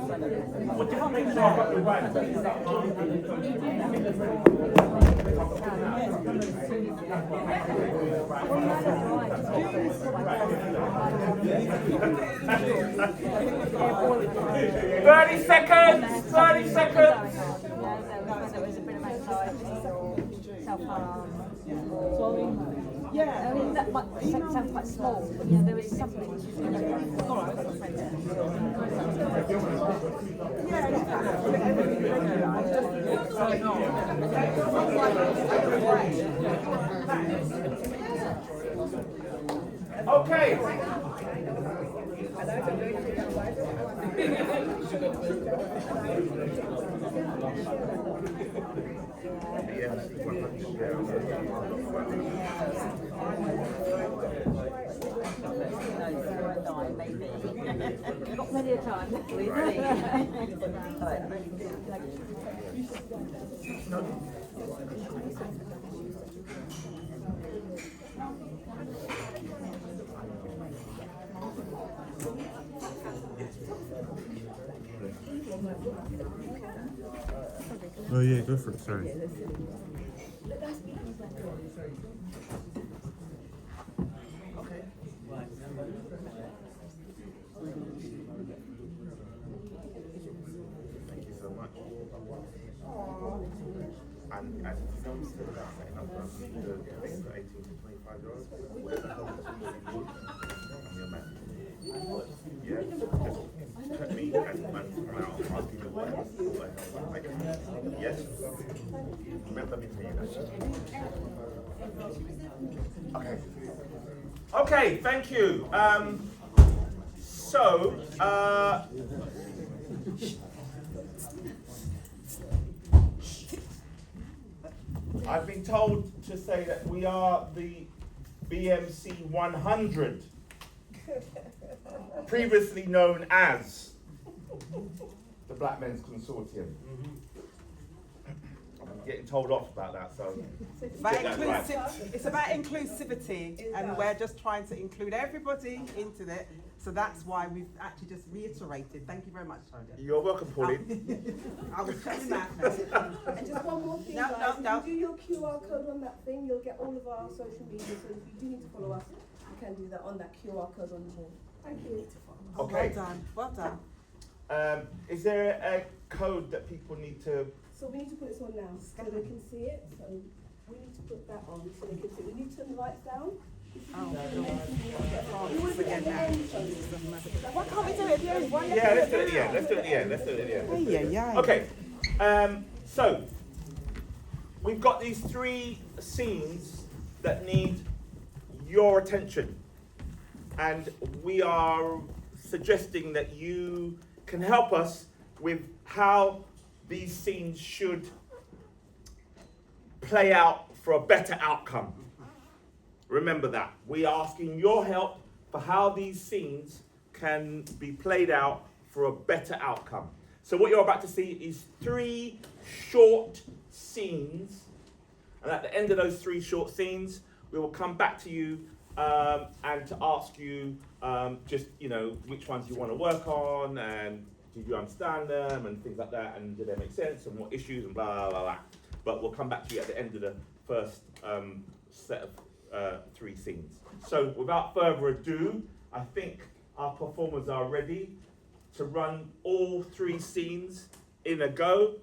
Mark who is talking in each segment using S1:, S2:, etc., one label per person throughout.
S1: Would you not make sure I've got the right? 30 seconds! 30 seconds!
S2: There was a bit of anxiety or self-harm.
S3: Yeah,
S2: I mean, that might sound quite small, but yeah, there is something.
S1: Okay.
S2: Not many a time.
S4: Oh yeah, go for it, sorry.
S5: Thank you so much. And as films still about setting up the thing for 18 to 25-year-olds, whatever help you need, I'm your man. Yeah, just cut me and come out. I'll give you whatever help I can. Yes? Remember me saying that. Okay.
S1: Okay, thank you. I've been told to say that we are the BMC100, previously known as the Black Men's Consortium. I'm getting told off about that, so
S3: it's about inclusivity, and we're just trying to include everybody into it. So that's why we've actually just reiterated. Thank you very much, Tony.
S1: You're welcome, Pauline.
S3: I was telling that.
S6: And just one more thing,
S3: No,
S6: guys.
S3: no.
S6: If you do your QR code on that thing, you'll get all of our social media. So if you do need to follow us, you can do that on that QR code on the board. Thank you.
S3: Oh,
S1: Okay.
S3: Well done. Well done.
S1: Is there a code that people need to?
S6: So we need to put this on now so they can see it. So we need to put that on so they can see it. We need to turn the lights down.
S3: Forget that. Why can't we do it at the end?
S1: Yeah, let's do it at the end. Let's do it at the end. Let's do it at the end.
S3: Yeah.
S1: Okay. So we've got these three scenes that need your attention, and we are suggesting that you can help us with how these scenes should play out for a better outcome. Remember that. We are asking your help for how these scenes can be played out for a better outcome. So what you're about to see is three short scenes. And at the end of those three short scenes, we will come back to you and to ask you just, which ones you want to work on, and did you understand them, and things like that, and did they make sense, and what issues, and blah, blah, blah. But we'll come back to you at the end of the first set of three scenes. So without further ado, I think our performers are ready to run all three scenes in a go.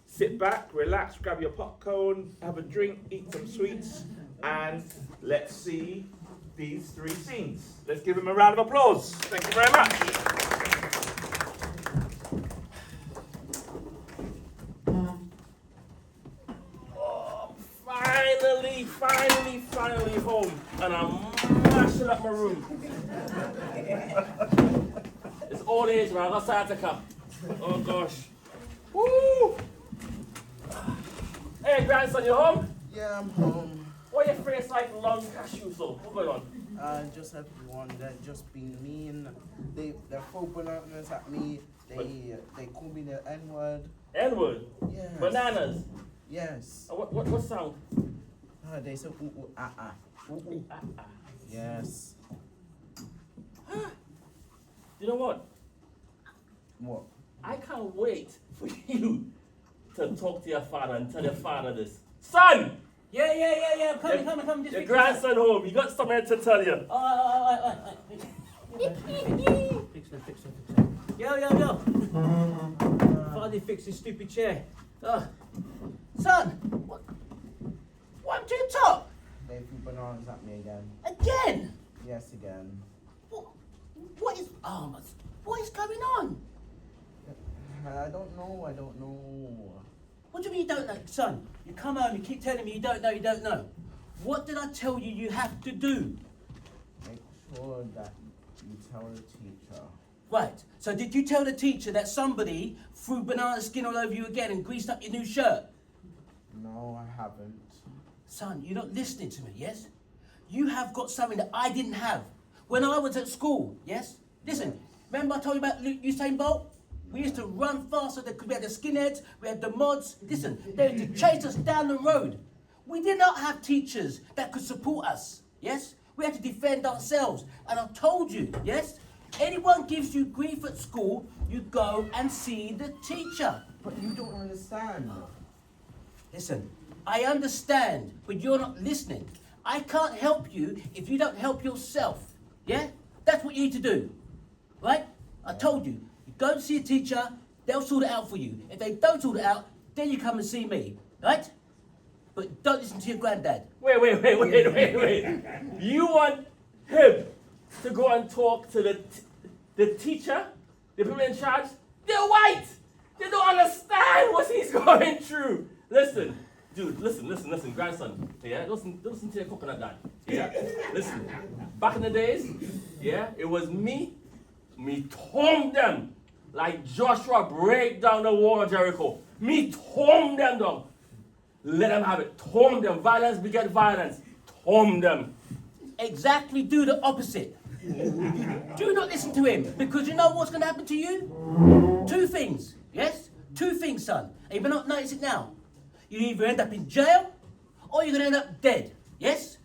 S1: Sit back, relax, grab your popcorn, have a drink, eat some sweets, and let's see these three scenes. Let's give them a round of applause. Thank you very much. Finally home, and I'm mashing up my room. It's old age, man. I got sciatica. Oh gosh. Woo! Hey, grandson, you home?
S7: Yeah, I'm home.
S1: Why your face like long cashew so? What's going on?
S7: Just everyone that just being mean. They're throwing bananas at me. They call me the N-word.
S1: N-word?
S7: Yes.
S1: Bananas?
S7: Yes.
S1: What sound?
S7: They say ooh ooh ah ah. Ooh ooh ah ah. Yes.
S1: You know what?
S7: What?
S8: I can't wait for you to talk to your father and tell your father this. Son!
S9: Yeah. Come. Just
S8: Your
S9: fix
S8: grandson home, he got something to tell you.
S9: Fix that. Yo. Finally fix this stupid chair. Son, what do you talk?
S7: They threw bananas at me again.
S9: Again?
S7: Yes, again.
S9: What is going on?
S7: I don't know.
S9: What do you mean you don't know? Son, you come home, you keep telling me you don't know. What did I tell you you have to do?
S7: Make sure that you tell the teacher.
S9: Right, so did you tell the teacher that somebody threw banana skin all over you again and greased up your new shirt?
S7: No, I haven't.
S9: Son, you're not listening to me, yes? You have got something that I didn't have when I was at school, yes? Listen, remember I told you about Usain Bolt? We used to run faster because we had the skinheads, we had the mods. Listen, they used to chase us down the road. We did not have teachers that could support us, yes? We had to defend ourselves. And I told you, yes? Anyone gives you grief at school, you go and see the teacher.
S7: But you don't understand.
S9: Listen, I understand, but you're not listening. I can't help you if you don't help yourself, yeah? That's what you need to do, right? I told you, you go to see a teacher, they'll sort it out for you. If they don't sort it out, then you come and see me, right? But don't listen to your granddad.
S8: Wait. You want him to go and talk to the teacher, the people in charge? They're white. They don't understand what he's going through. Listen, dude, listen, grandson. Yeah, listen to your coconut dad. Yeah, listen. Back in the days, yeah, it was me torn them like Joshua break down the wall of Jericho. Me torn them down. Let them have it. Torn them. Violence beget violence. Torn them.
S9: Exactly, do the opposite. Do not listen to him, because you know what's going to happen to you? Two things, yes? Two things, son. And you may not notice it now. You either end up in jail, or you're going to end up dead, yes?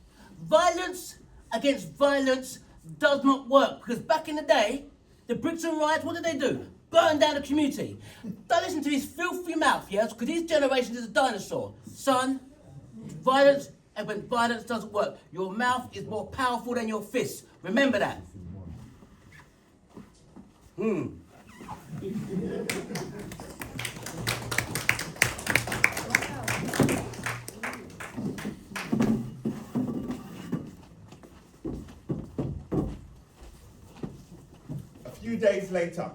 S9: Violence against violence does not work, because back in the day, the Brixton riots, what did they do? Burn down the community. Don't listen to his filthy mouth, yes? Because his generation is a dinosaur. Son, violence, and when violence doesn't work, your mouth is more powerful than your fists. Remember that.
S1: A few days later.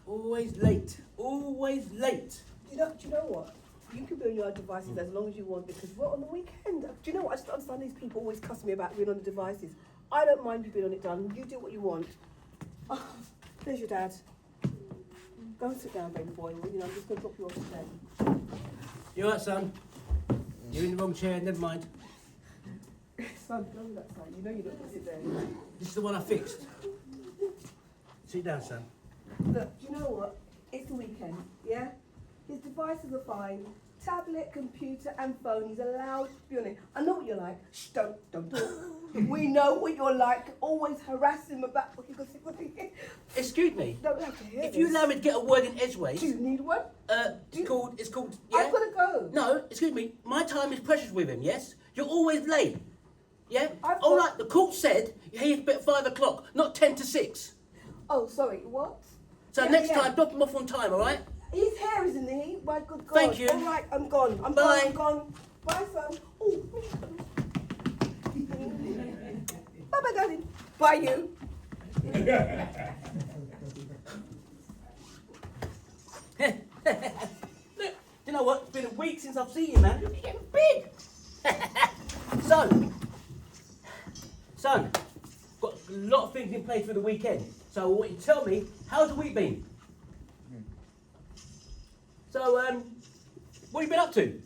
S9: Always late. Always late.
S6: Do you know what? You can be on your devices as long as you want, because we're on the weekend. Do you know what? I just don't understand these people always cuss me about being on the devices. I don't mind you being on it, darling. You do what you want. Oh, there's your dad. Go and sit down, baby boy. You know, I'm just going to drop you off today.
S9: You alright, son? You're in the wrong chair, never mind.
S6: Son, go with that son. You know you're not going to sit there.
S9: This is the one I fixed. Sit down, son.
S6: Look, do you know what? It's the weekend, yeah? His devices are fine. Tablet, computer, and phone. He's allowed to be on it. I know what you're like. Shh, don't talk. We know what you're like. Always harass him about what you're going to say.
S9: Excuse me.
S6: Don't have to hear
S9: If
S6: this.
S9: you allow me to get a word in edgeways.
S6: Do you need one?
S9: It's called, yeah?
S6: I've got to go.
S9: No, excuse me. My time is precious with him, yes? You're always late. Yeah?
S6: I've
S9: All
S6: got-
S9: right, the court said he's at 5 o'clock, not 10 to 6.
S6: Oh, sorry, what?
S9: So
S6: Yeah,
S9: next
S6: yeah.
S9: time, drop him off on time, all right?
S6: His hair is in the My good God.
S9: Thank you.
S6: All right, I'm gone.
S9: Bye.
S6: I'm gone. Bye, son. Oh. Bye-bye, darling. Bye, you.
S9: Look, you know what? It's been a week since I've seen you, man. You're getting big. Son, got a lot of things in place for the weekend. So what you tell me, how's the week been? So, what have you been up to?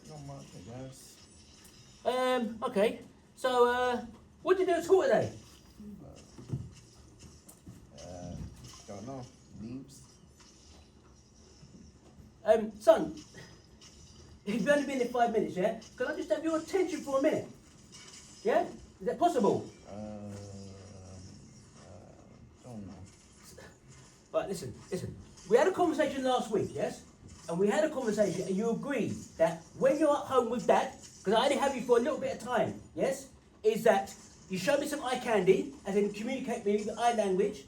S7: Not much, I guess.
S9: Okay. So, what did you do at school today?
S7: Don't know. Leaves.
S9: Son, you've only been there 5 minutes, yeah? Can I just have your attention for a minute? Yeah? Is that possible?
S7: Don't know.
S9: Right, listen. We had a conversation last week, yes? And we had a conversation and you agreed that when you're at home with Dad, because I only have you for a little bit of time, yes? Is that you show me some eye candy, as in communicate with me with eye language,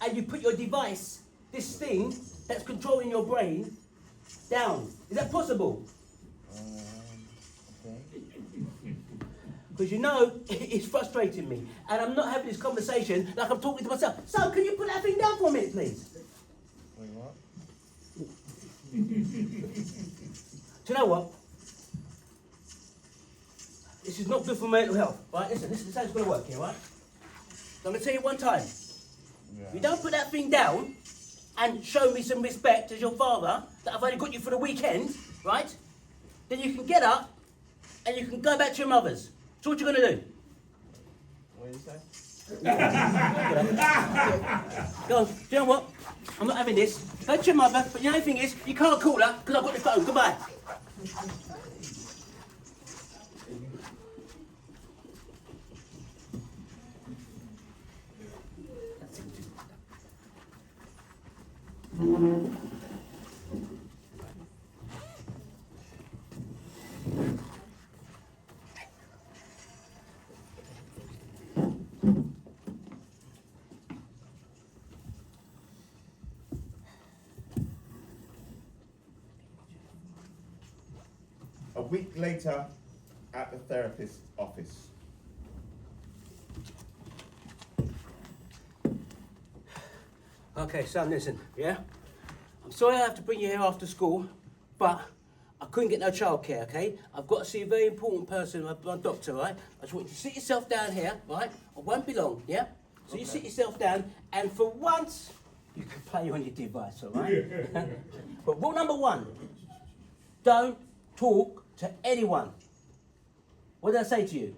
S9: and you put your device, this thing that's controlling your brain, down. Is that possible?
S7: Okay.
S9: Because you know, it's frustrating me. And I'm not having this conversation like I'm talking to myself. So, can you put that thing down for a minute, please?
S7: Wait, what?
S9: Do you know what? This is not good for mental health, right? Listen, this is how it's going to work here, right? So I'm going to tell you one time.
S7: Yeah.
S9: If you don't put that thing down and show me some respect as your father, that I've only got you for the weekend, right? Then you can get up and you can go back to your mother's. So what you going to do?
S7: What did you say?
S9: Go on, do you know what? I'm not having this. Go to your mother, but the only thing is, you can't call her because I've got the phone. Goodbye.
S5: A week later, at the therapist's office.
S9: Okay, son, listen, yeah? I'm sorry I have to bring you here after school, but I couldn't get no childcare, okay? I've got to see a very important person, my doctor, right? I just want you to sit yourself down here, right? I won't be long, yeah? So you sit yourself down, and for once, you can play on your device, all right? But rule number 1, don't talk to anyone. What did I say to you?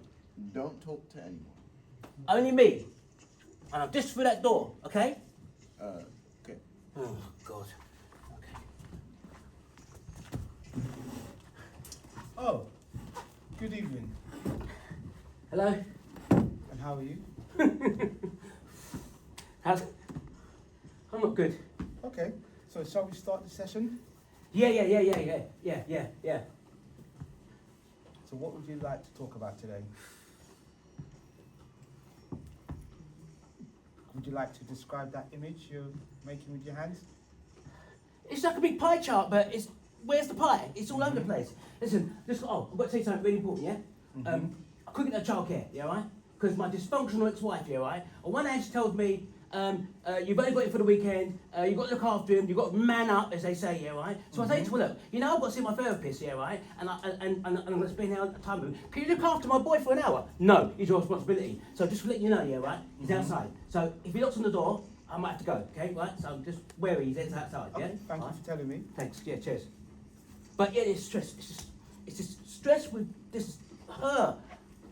S7: Don't talk to anyone.
S9: Only me. And I'm just through that door, okay?
S7: Okay.
S9: Oh, God. Okay.
S10: Oh, good evening.
S9: Hello?
S10: And how are you?
S9: I'm not good.
S10: Okay, so shall we start the session?
S9: Yeah.
S10: So what would you like to talk about today? Would you like to describe that image you're making with your hands?
S9: It's like a big pie chart, but where's the pie? It's all over the place. Listen, I've got to tell you something really important, yeah? I couldn't get no childcare, yeah, right? Because my dysfunctional ex-wife, yeah, right? On one hand, she told me, you've only got it for the weekend, you've got to look after him, you've got to man up, as they say, yeah, right? So I say to her, look, you know, I've got to see my therapist, yeah, right? And I'm going to spend time with him. Can you look after my boy for an hour? No, it's your responsibility. So just to let you know, yeah, right? He's outside. So if he knocks on the door, I might have to go, okay, right? So I'm just wary, he's outside, yeah?
S10: Okay, thank you for telling me.
S9: Thanks, yeah, cheers. But yeah, it's stress. It's just stress with this, her.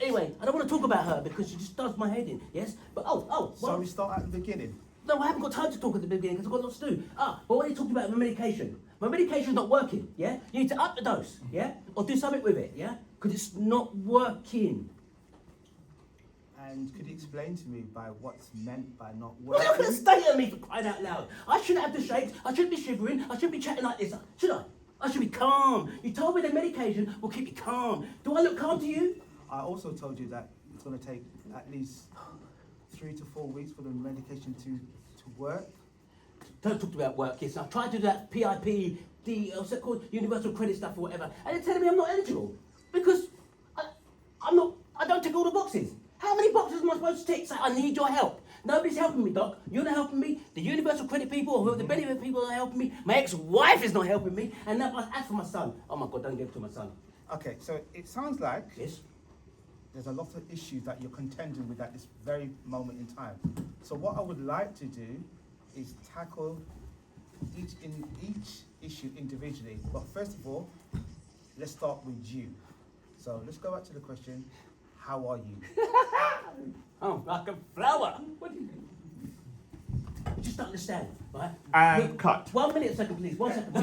S9: Anyway, I don't want to talk about her because she just does my head in, yes? But
S10: So we start at the beginning.
S9: no, I haven't got time to talk at the beginning because I've got lots to do. But what are you talking about my medication? My medication's not working, yeah? You need to up the dose, yeah? Or do something with it, yeah? Because it's not working.
S10: And could you explain to me by what's meant by not
S9: Well, you're going to
S10: working?
S9: stay at me for crying out loud. I shouldn't have the shakes, I shouldn't be shivering, I shouldn't be chatting like this, should I? I should be calm. You told me the medication will keep you calm. Do I look calm to you?
S10: I also told you that it's going to take at least 3 to 4 weeks for the medication to work.
S9: Don't talk about work, yes. I tried to do that PIP, what's that called? Universal credit stuff or whatever. And they're telling me I'm not eligible. Because I don't tick all the boxes. How many boxes am I supposed to tick? Say, I need your help. Nobody's helping me, Doc. You're not helping me. The universal credit people or the benefit people are not helping me. My ex-wife is not helping me. And now, as for my son, oh my God, don't give it to my son.
S10: Okay, so it sounds like
S9: Yes?
S10: there's a lot of issues that you're contending with at this very moment in time. So what I would like to do is tackle each issue individually. But first of all, let's start with you. So let's go back to the question, how are you?
S9: Oh, like a flower. What do you think? You just don't understand, right?
S5: And
S9: Look,
S5: cut.
S9: 1 minute, second, please. 1 second.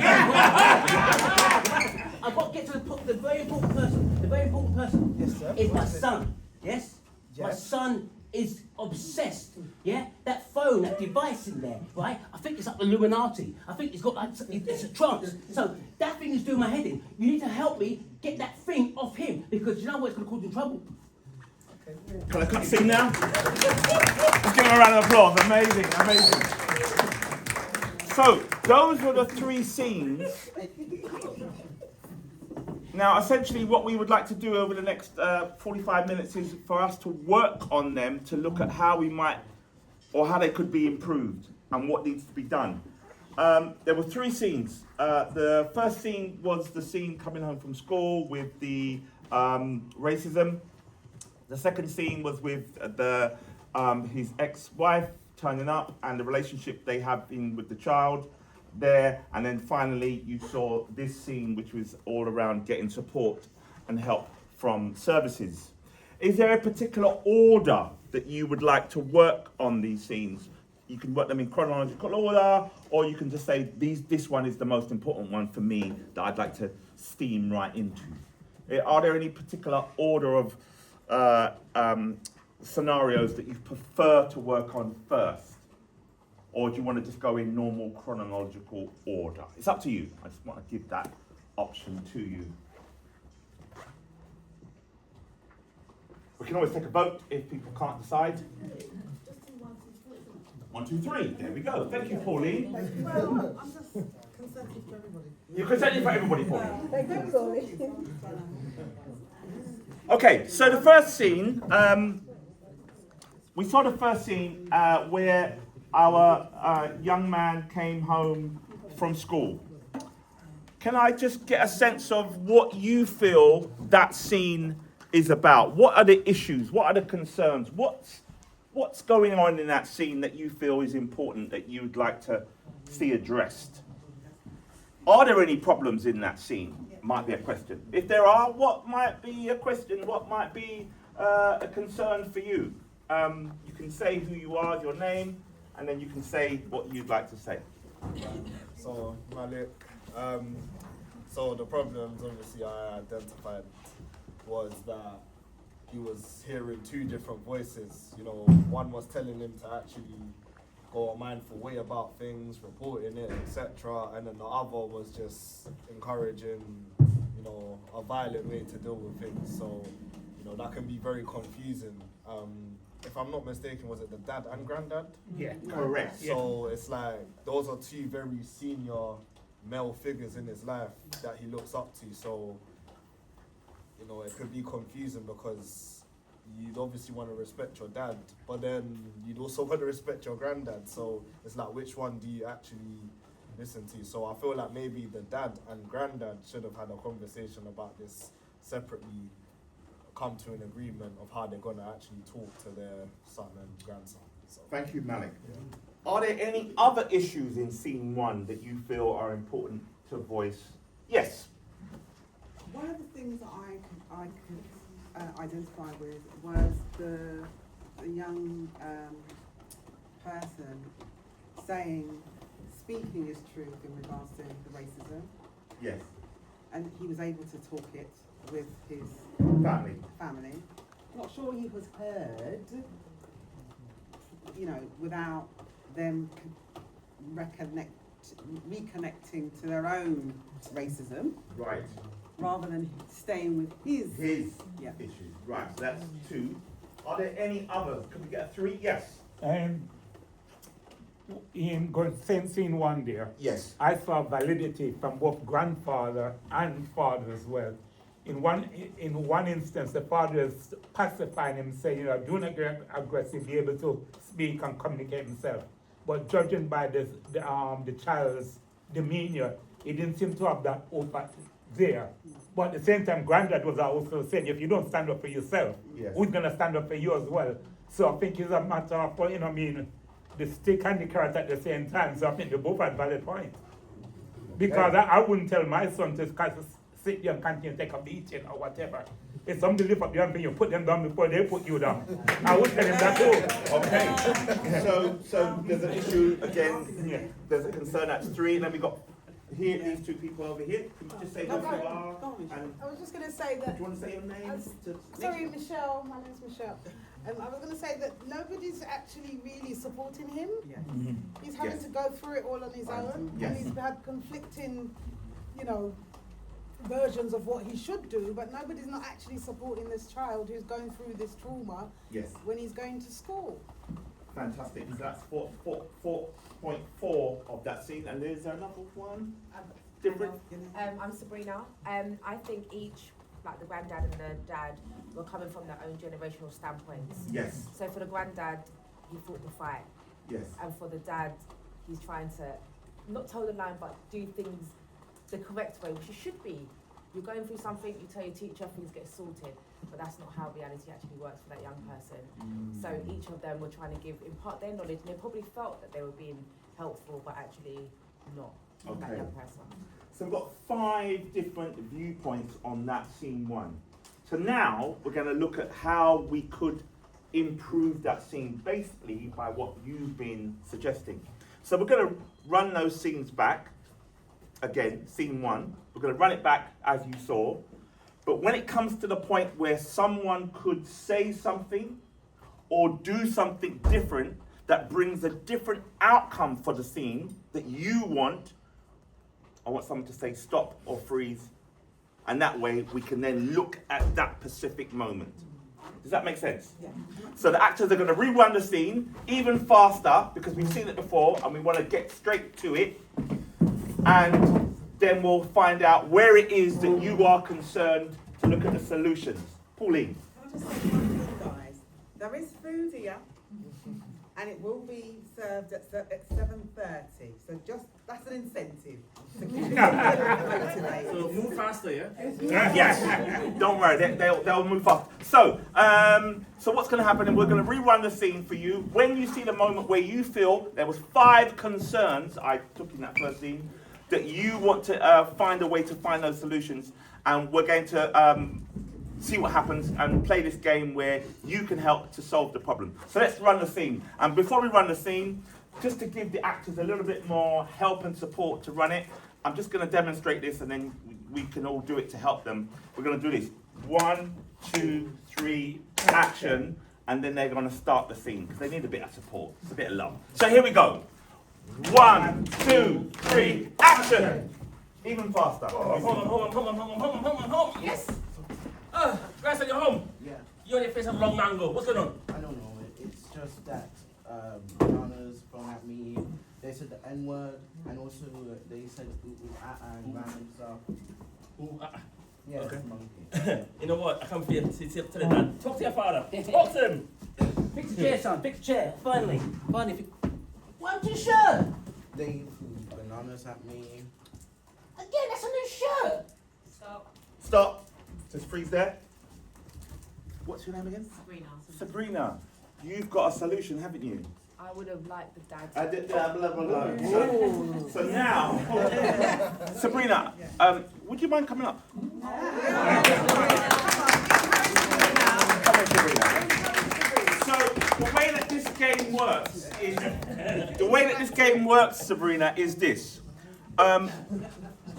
S9: very important person. The very important person
S10: Yes, sir.
S9: is my
S10: What is it?
S9: son. Yes? My
S10: Yes.
S9: son is obsessed. Yeah? That phone, that device in there, right? I think it's like the Illuminati. I think it's got like, it's a trance. So that thing is doing my head in. You need to help me get that thing off him because you know what, it's going to cause him trouble.
S1: Can I cut scene now? Let's give him a round of applause. Amazing, amazing. So, those were the 3 scenes. Now, essentially, what we would like to do over the next 45 minutes is for us to work on them to look at how we might, or how they could be improved and what needs to be done. There were 3 scenes. The first scene was the scene coming home from school with the racism. The second scene was with his ex-wife turning up and the relationship they have with the child there. And then finally you saw this scene, which was all around getting support and help from services. Is there a particular order that you would like to work on these scenes? You can work them in chronological order, or you can just say, this one is the most important one for me that I'd like to steam right into. Are there any particular order of scenarios that you prefer to work on first? Or do you want to just go in normal chronological order? It's up to you. I just want to give that option to you. We can always take a vote if people can't decide. 1, 2, 3. There we go. Thank you, Pauline.
S3: Well, I'm just consenting for everybody.
S1: You're consenting for everybody, Pauline.
S6: Thank you, Pauline.
S1: Okay, so the first scene, we saw the first scene where our young man came home from school. Can I just get a sense of what you feel that scene is about? What are the issues? What are the concerns? What's going on in that scene that you feel is important that you'd like to see addressed? Are there any problems in that scene? Might be a question. If there are, what might be a question? What might be a concern for you? You can say who you are, your name, and then you can say what you'd like to say.
S11: So, Malik, so the problems obviously I identified was that he was hearing 2 different voices. You know, one was telling him to actually go a mindful way about things, reporting it, etc. And then the other was just encouraging, you know, a violent way to deal with things. So, you know, that can be very confusing. If I'm not mistaken, was it the dad and granddad?
S1: Yeah, correct.
S11: So it's like, those are 2 very senior male figures in his life that he looks up to. So, you know, it could be confusing because you'd obviously want to respect your dad, but then you'd also want to respect your granddad. So it's like, which one do you actually listen to? So I feel like maybe the dad and granddad should have had a conversation about this separately, come to an agreement of how they're going to actually talk to their son and grandson. So.
S1: Thank you, Malik. Are there any other issues in scene 1 that you feel are important to voice? Yes.
S3: One of the things that I could identify with was the young person speaking his truth in regards to the racism.
S1: Yes.
S3: And he was able to talk it with his family. Not sure he was heard, you know, without them reconnecting to their own racism.
S1: Right.
S3: Rather than staying with his
S1: issues. Right, so that's 2. Are there any others? Can we get a 3? Yes.
S12: In going scene 1 there,
S1: yes,
S12: I saw validity from both grandfather and father as well. In one instance, the father is pacifying him, saying, you know, do not get aggressive, be able to speak and communicate himself. But judging by the child's demeanor, he didn't seem to have that open there. But at the same time, granddad was also saying, if you don't stand up for yourself,
S1: yes,
S12: who's going to stand up for you as well? So I think it's a matter of, you know, I mean, the stick and the carrot at the same time. So I think they both had valid points. Because I wouldn't tell my son to sit there and continue to take a beating or whatever. If somebody lift up your hand, you put them down before they put you down. I would tell him that too.
S1: Okay. So there's an issue again. Yeah. There's a concern. That's 3. And then we got here, these two people over here. Can you just say who you are? And
S13: I was just going to say that.
S1: do you want to say your name?
S13: Sorry, Michelle. My name's Michelle. I was going to say that nobody's actually really supporting him.
S3: Yeah.
S13: He's having
S1: Yes.
S13: to go through it all on his own,
S1: Yes.
S13: and he's had conflicting, versions of what he should do. But nobody's not actually supporting this child who's going through this trauma
S1: Yes.
S13: when he's going to school.
S1: Fantastic. So that's 4.4 of that scene. And is there another one? Different?
S14: I'm Sabrina. I think each, like the granddad and the dad, were coming from their own generational standpoints.
S1: Yes.
S14: So for the granddad, he fought the fight.
S1: Yes.
S14: And for the dad, he's trying to not toe the line, but do things the correct way, which it should be. You're going through something, you tell your teacher, things get sorted, but that's not how reality actually works for that young person. So each of them were trying to impart their knowledge, and they probably felt that they were being helpful, but actually not for that young person.
S1: So we've got 5 different viewpoints on that scene 1. So now we're going to look at how we could improve that scene basically by what you've been suggesting. So we're going to run those scenes back. Again, scene 1. We're going to run it back as you saw. But when it comes to the point where someone could say something or do something different that brings a different outcome for the scene that you want, I want someone to say stop or freeze. And that way we can then look at that specific moment. Does that make sense?
S3: Yeah.
S1: So the actors are going to rerun the scene even faster because we've seen it before and we want to get straight to it. And then we'll find out where it is that you are concerned to look at the solutions. Pauline.
S3: Can I just say one thing, guys? There is food here, and it will be served at 7:30. So that's an incentive. To keep it motivated.
S8: So move faster, yeah?
S1: Yes. Don't worry, they'll move fast. So what's going to happen is we're going to rerun the scene for you. When you see the moment where you feel there was 5 concerns, I took in that first scene, that you want to find a way to find those solutions, and we're going to see what happens and play this game where you can help to solve the problem. So let's run the scene. And before we run the scene, just to give the actors a little bit more help and support to run it, I'm just going to demonstrate this and then we can all do it to help them. We're going to do this. 1, 2, 3, action, and then they're going to start the scene because they need a bit of support, a bit of love. So here we go. 1, 2, 3, action! Even faster.
S8: Hold on. Yes! Gresham, you're home.
S7: Yeah.
S8: You on your face have a long mango. What's going on?
S7: I don't know. It's just that bananas thrown at me. They said the N word, and also they said and random stuff. Yeah,
S8: Okay.
S7: monkey.
S8: You know what? I come for you to tell the dad. Talk to your father. Talk to him.
S9: Fix the chair, son. Fix the chair. Finally. What's your shirt?
S7: They threw bananas at me.
S9: Again, that's a new shirt.
S1: Stop. Just freeze there. What's your name again?
S14: Sabrina.
S1: Sabrina. You've got a solution, haven't you?
S14: I would have liked the dad.
S1: I did blah, blah, blah, blah. So now, Sabrina, would you mind coming up? Come on, Sabrina. So the way that this game works, Sabrina, is this.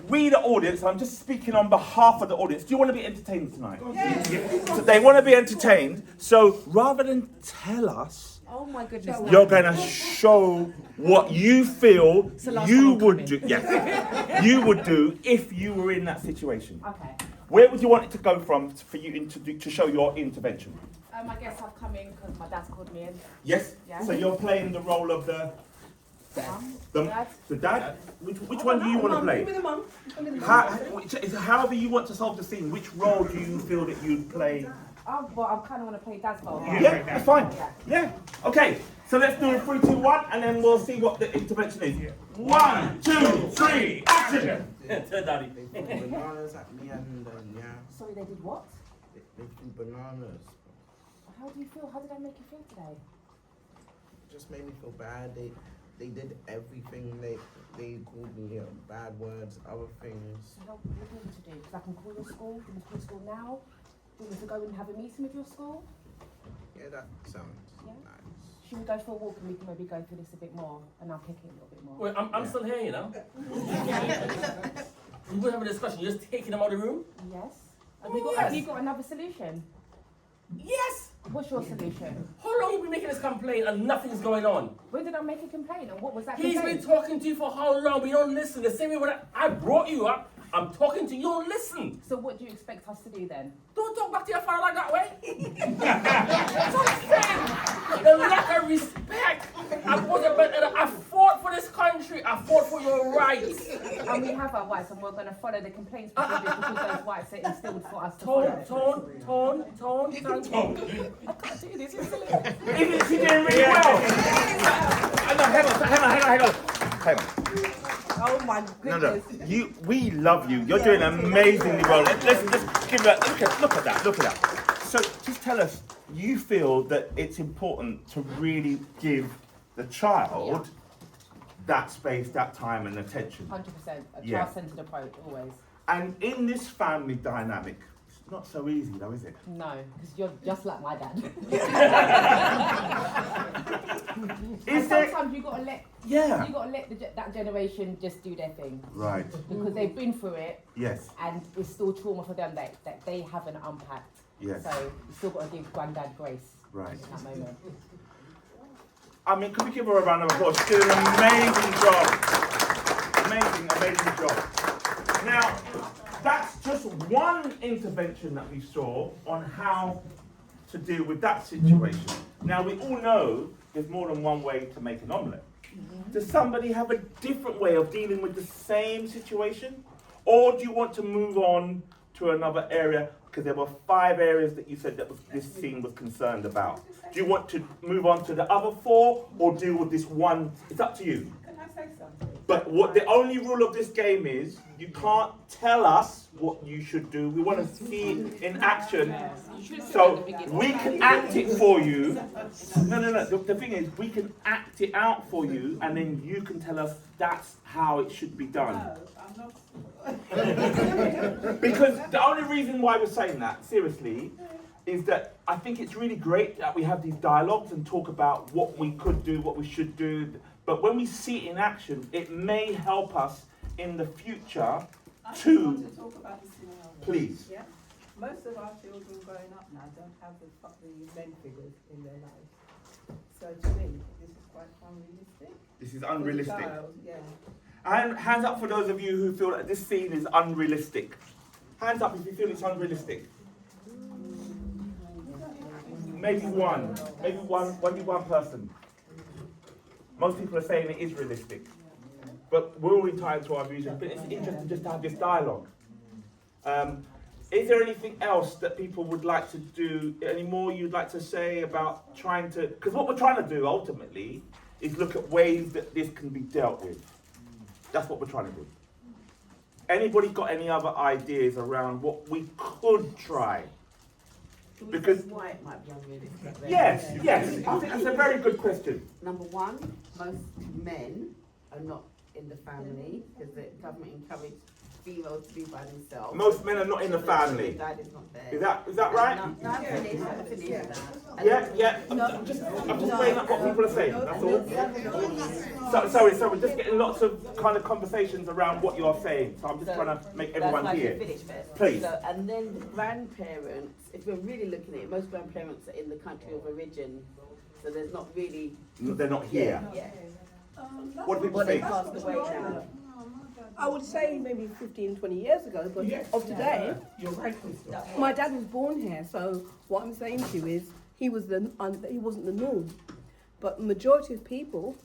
S1: We, the audience, I'm just speaking on behalf of the audience. Do you want to be entertained tonight? Yes. So they want to be entertained. So rather than tell us,
S14: Oh my goodness.
S1: you're going to show what you feel you would do. Yes, you would do if you were in that situation.
S14: Okay.
S1: Where would you want it to go from for you to show your intervention?
S14: I guess I've come in because my dad's called me in.
S1: Yes.
S14: Yeah.
S1: So you're playing the role of the
S14: Mum,
S1: dad.
S14: dad.
S1: The dad. Which one do you want to play?
S6: Give me the mum.
S1: However you want to solve the scene, which role do you feel that you'd play?
S14: Oh, well, I kind of want to play dad's role.
S1: Yeah, that's fine. Yeah. Okay. So let's do a 3, 2, 1, and then we'll see what the intervention is. 1, 2, 3, action.
S8: Tell daddy.
S7: They threw bananas at me, and yeah,
S14: Sorry, they did what?
S7: they threw bananas.
S14: How do you feel? How did that make you feel today?
S7: Just made me feel bad. They did everything. They called me bad words, other things.
S14: So what do you want me to do? Because I can call your school. Do you want to call school now? Do you want me to go and have a meeting with your school?
S7: Yeah, that sounds
S14: Yeah.
S7: nice.
S14: should we go for a walk and we can maybe go through this a bit more and unpick it a little bit more?
S8: Wait, I'm still here, you know. We would have a discussion. You're just taking them out of the room?
S14: Yes.
S8: Yes.
S14: Have you got another solution?
S8: Yes.
S14: What's your solution?
S8: How long have you been making this complaint and nothing's going on?
S14: When did I make a complaint and what was that
S8: He's
S14: complaint?
S8: been talking to you for how long? But you don't listen. The same way when I brought you up, I'm talking to you, you don't listen.
S14: So what do you expect us to do then?
S8: Don't talk back to your father like that way. That's what I'm saying. The lack of respect. I fought for this country. I fought for your rights.
S14: And we have our rights and we're going to follow the complaints because those rights are instilled for us to follow.
S8: Tone.
S14: I can't do this, it's silly.
S1: Even if you're doing really well. Hang on.
S6: Oh my goodness.
S1: We love you. You're doing amazingly well. Let's give it. Look at that. So just tell us, you feel that it's important to really give the child that space, that time, and attention.
S14: 100%. A child-centered approach, always.
S1: And in this family dynamic, it's not so easy, though, is it?
S14: No, because you're just like my dad. Sometimes you gotta let that generation just do their thing.
S1: Right.
S14: Because they've been through it.
S1: Yes.
S14: And it's still trauma for them that they haven't unpacked.
S1: Yes.
S14: So you still gotta give granddad grace.
S1: Right.
S14: In that moment.
S1: I mean, could we give her a round of applause? She did an amazing job. Amazing job. Now, that's just one intervention that we saw on how to deal with that situation. Now, we all know there's more than one way to make an omelette. Does somebody have a different way of dealing with the same situation? Or do you want to move on to another area? Because there were 5 areas that you said that this scene was concerned about. Do you want to move on to the other 4 or deal with this one? It's up to you.
S3: Can I say something?
S1: But what the only rule of this game is, you can't tell us what you should do. We want to see it in action. So we can act it for you. No. The thing is, we can act it out for you, and then you can tell us that's how it should be done.
S3: No, I'm not.
S1: Because the only reason why we're saying that, seriously, is that I think it's really great that we have these dialogues and talk about what we could do, what we should do. But when we see it in action, it may help us in the future to
S3: talk about this now.
S1: please.
S3: Yeah. Most of our children growing up now don't have the men figures in their lives. So to me, this is quite unrealistic.
S1: This is unrealistic.
S3: Child, yeah.
S1: And hands up for those of you who feel that this scene is unrealistic. Hands up if you feel it's unrealistic. Maybe one person. Most people are saying it is realistic. But we're all entitled to our views, but it's interesting just to have this dialogue. Is there anything else that people would like to do? Any more you'd like to say about trying to... Because what we're trying to do, ultimately, is look at ways that this can be dealt with. That's what we're trying to do. Anybody got any other ideas around what we could try? Because
S15: why it might be unrealistic.
S1: yes, I think that's a very good question.
S15: Number one, most men are not in the family because the government encouraged females to be by themselves.
S1: Most men are not in the family.
S15: Dad is not there.
S1: Is that right?
S15: No, I'm finished.
S1: Yeah. I'm just weighing up what people are saying. That's all. Sorry. We're just getting lots of kind of conversations around what you're saying. So I'm just trying to make everyone hear. Please.
S15: So, and then the grandparents, if we're really looking at it, most grandparents are in the country of origin, so there's not really.
S1: They're not here.
S15: Yeah.
S1: What do people think?
S15: Passed away now.
S6: I would say maybe 15, 20 years ago, but of today,
S12: You're right.
S6: my dad was born here, so what I'm saying to you is he wasn't the norm. But majority of people,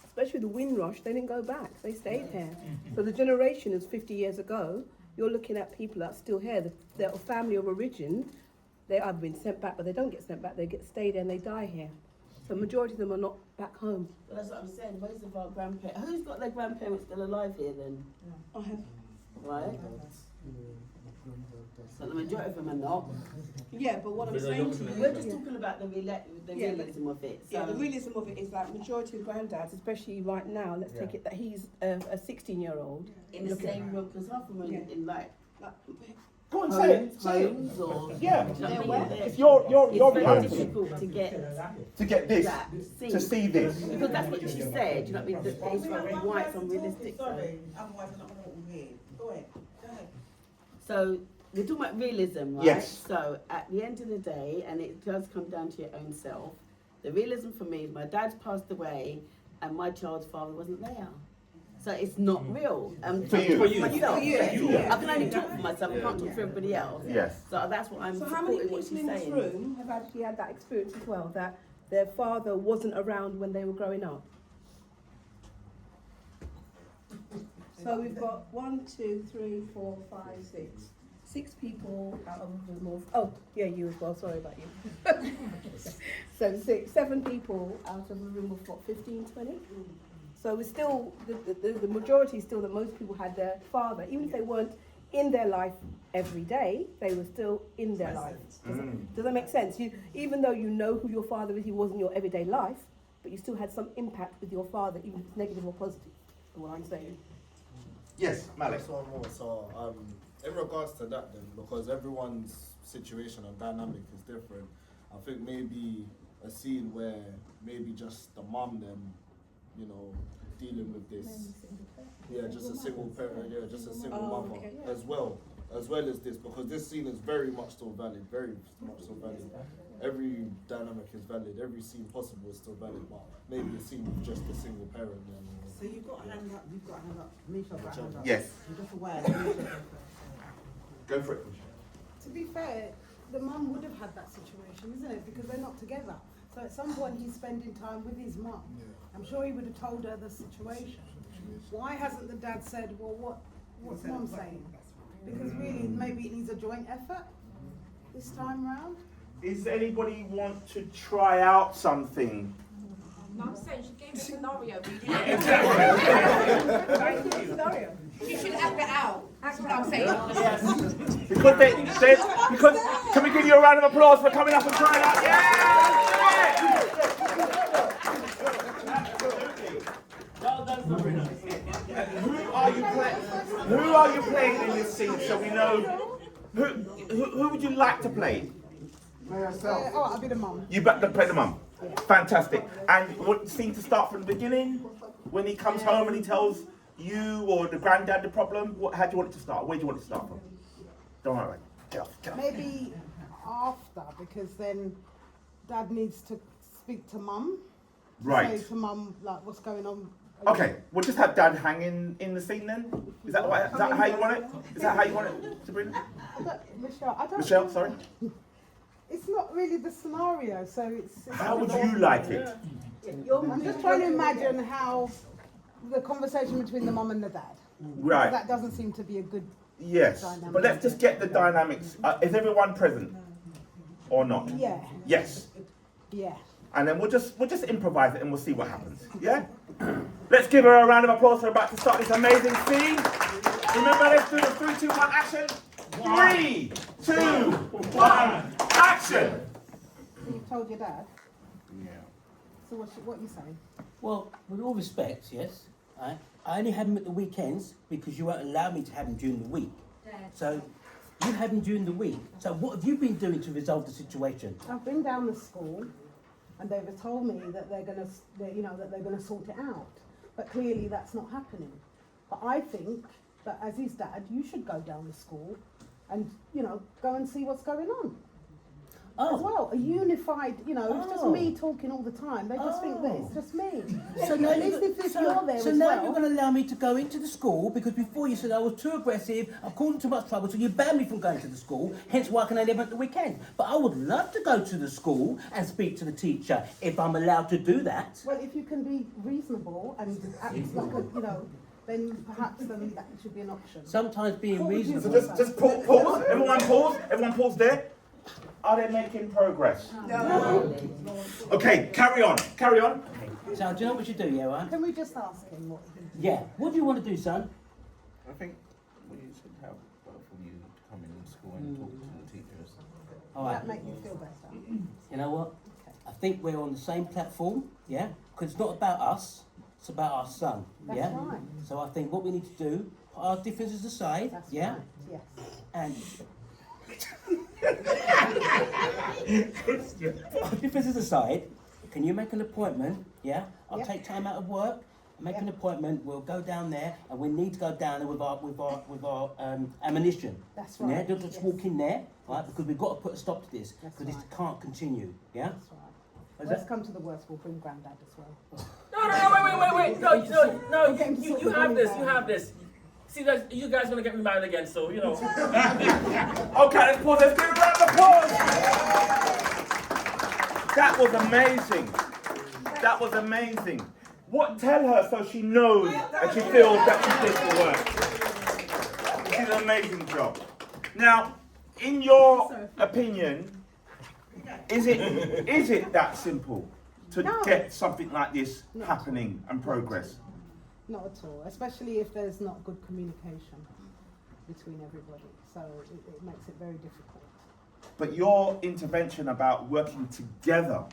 S6: especially the Windrush, they didn't go back, they stayed here. So the generation is 50 years ago, you're looking at people that are still here, they're a family of origin, they have been sent back, but they don't get sent back, they get stayed here and they die here. So majority of them are not back home.
S15: But that's what I'm saying, most of our grandparents, who's got their grandparents still alive here then?
S6: I have.
S15: Right? So the majority of them are not.
S6: Yeah, but what I'm saying to you,
S15: we're just talking about the realism of it. So.
S6: Yeah, the realism of it is that majority of granddads, especially right now, let's take it that he's a 16-year-old.
S15: In the same room, because half of them are in like
S1: Go and say it.
S15: Homes or
S1: Yeah.
S15: do you know what I mean?
S1: It's your
S15: It's very
S1: reality
S15: difficult to get
S1: this,
S15: that
S1: to see this.
S15: because that's what she said. You know what I mean? That it's why it's unrealistic.
S3: Sorry, otherwise I'm not going to all hear. Go ahead.
S15: So we're talking about realism, right?
S1: Yes.
S15: So at the end of the day, and it does come down to your own self, the realism for me is my dad's passed away and my child's father wasn't there. So it's not real.
S1: For you.
S15: For myself.
S3: For you.
S15: I can only talk for myself, I can't talk for everybody else.
S1: Yes.
S15: So that's what I'm
S6: So how many
S15: supporting what
S6: people
S15: she's
S6: in this
S15: saying.
S6: room have actually had that experience as well, that their father wasn't around when they were growing up? So we've got 1, 2, 3, 4, 5, 6. 6 people out of the room of, oh, yeah, you as well, sorry about you. So 7 people out of a room of what, 15, 20? So it's still, the majority is still that most people had their father, even if they weren't in their life every day, they were still in their life. Does that make sense? Even though you know who your father is, he wasn't your everyday life, but you still had some impact with your father, even if it's negative or positive, is what I'm saying.
S1: Yes, Malik.
S11: Just one more. So, in regards to that then, because everyone's situation and dynamic is different, I think maybe a scene where maybe just the mum then, you know, dealing with this. Yeah, just a single parent, yeah, just a single mother as well as this, because this scene is very much still valid, very much still valid. Every dynamic is valid, every scene possible is still valid, but maybe a scene with just a single parent.
S3: So you've got a hand up, Misha's got a hand up.
S1: Yes.
S3: I'm just aware.
S1: Go for it.
S13: To be fair, the mum would have had that situation, isn't it? Because they're not together. So at some point he's spending time with his mum. I'm sure he would have told her the situation. Why hasn't the dad said, well, what's mum saying? Because really, maybe it needs a joint effort this time round.
S1: Is anybody want to try out something?
S14: No, I'm saying she gave a scenario.
S6: Scenario.
S14: You should act it out. That's what I'm saying.
S1: Because can we give you a round of applause for coming up and trying out? Yeah! Absolutely.
S8: Well done, Sabrina.
S1: Who are you playing in this scene so we know who would you like to play?
S13: I'll be the mum.
S1: You back to play the mum. Fantastic. And what scene to start from the beginning? When he comes home and he tells you or the granddad the problem? How do you want it to start? Where do you want it to start from? Don't worry. Get off.
S13: Maybe after, because then dad needs to speak to mum.
S1: Right.
S13: Say to mum, like, what's going on.
S1: Okay, we'll just have dad hanging in the scene then. Is that how you want it? Is that how you want it, Sabrina? Michelle, sorry.
S13: It's not really the scenario, so it's
S1: How would you like it?
S13: I'm just trying to imagine how the conversation between the mum and the dad.
S1: Right.
S13: That doesn't seem to be a good
S1: Yes,
S13: dynamic.
S1: but let's just get the dynamics. Is everyone present or not?
S13: Yeah.
S1: Yes.
S13: Yeah.
S1: And then we'll just improvise it and we'll see what happens. Yeah? Let's give her a round of applause for about to start this amazing scene. Remember, let's do the 3, 2, 1 action. 3, 2, 1 action.
S13: So you've told your dad.
S1: Yeah.
S13: So what are you saying?
S9: Well, with all respect, yes, I only had him at the weekends because you won't allow me to have him during the week. So you had him during the week. So what have you been doing to resolve the situation?
S13: I've been down the school, and they've told me that they're gonna sort it out. But clearly that's not happening. But I think that as his dad, you should go down the school, and go and see what's going on. As well, a unified, it's just me talking all the time. They just think that it's just me.
S9: So now
S13: at least if you're there
S9: so
S13: as
S9: now
S13: well.
S9: you're going to allow me to go into the school because before you said I was too aggressive, I caused too much trouble, so you banned me from going to the school, hence why I can only have it at the weekend. But I would love to go to the school and speak to the teacher if I'm allowed to do that.
S13: Well, if you can be reasonable and act like a, then perhaps that should be an option.
S9: Sometimes being
S13: What would you
S9: reasonable...
S1: So just pause. Everyone pause there. Are they making progress?
S13: No.
S1: Okay, carry on.
S9: So do you know what you do, yeah,
S13: Can we just ask him what he...
S9: Yeah, what do you want to do, son?
S5: I think we should have both of you come in school and talk to the teachers.
S9: All right.
S13: That make you feel better.
S9: You know what? I think we're on the same platform, yeah? Because it's not about us, it's about our son,
S13: That's
S9: yeah?
S13: right.
S9: So I think what we need to do, put our differences aside,
S13: That's
S9: yeah?
S13: right. Yes.
S9: And Differences aside, can you make an appointment? Yeah, I'll
S13: Yep.
S9: take time out of work. Make an appointment. We'll go down there, and we need to go down there with our ammunition.
S13: That's
S9: Yeah,
S13: right.
S9: don't just
S13: Yes.
S9: walk in there, right? Because we've got to put a stop to this
S13: That's
S9: because
S13: right.
S9: this can't continue. Yeah.
S13: That's right.
S9: Is
S13: Worst
S9: that-
S13: come to the worst, we'll bring Grandad as well.
S8: No, wait. No,
S13: We're getting to
S8: you
S13: sort the
S8: have this,
S13: money
S8: you
S13: down.
S8: have this. See, guys, you guys gonna get me married again, so, you know.
S1: Okay, let's pause. Let's give a round of applause. That was amazing. That was amazing. What? Tell her so she knows and she feels that she did the work. She did an amazing job. Now, in your opinion, is it that simple to
S13: No.
S1: get something like this
S13: No.
S1: happening and progress?
S13: Not at all, especially if there's not good communication between everybody. So it makes it very difficult.
S1: But your intervention about working together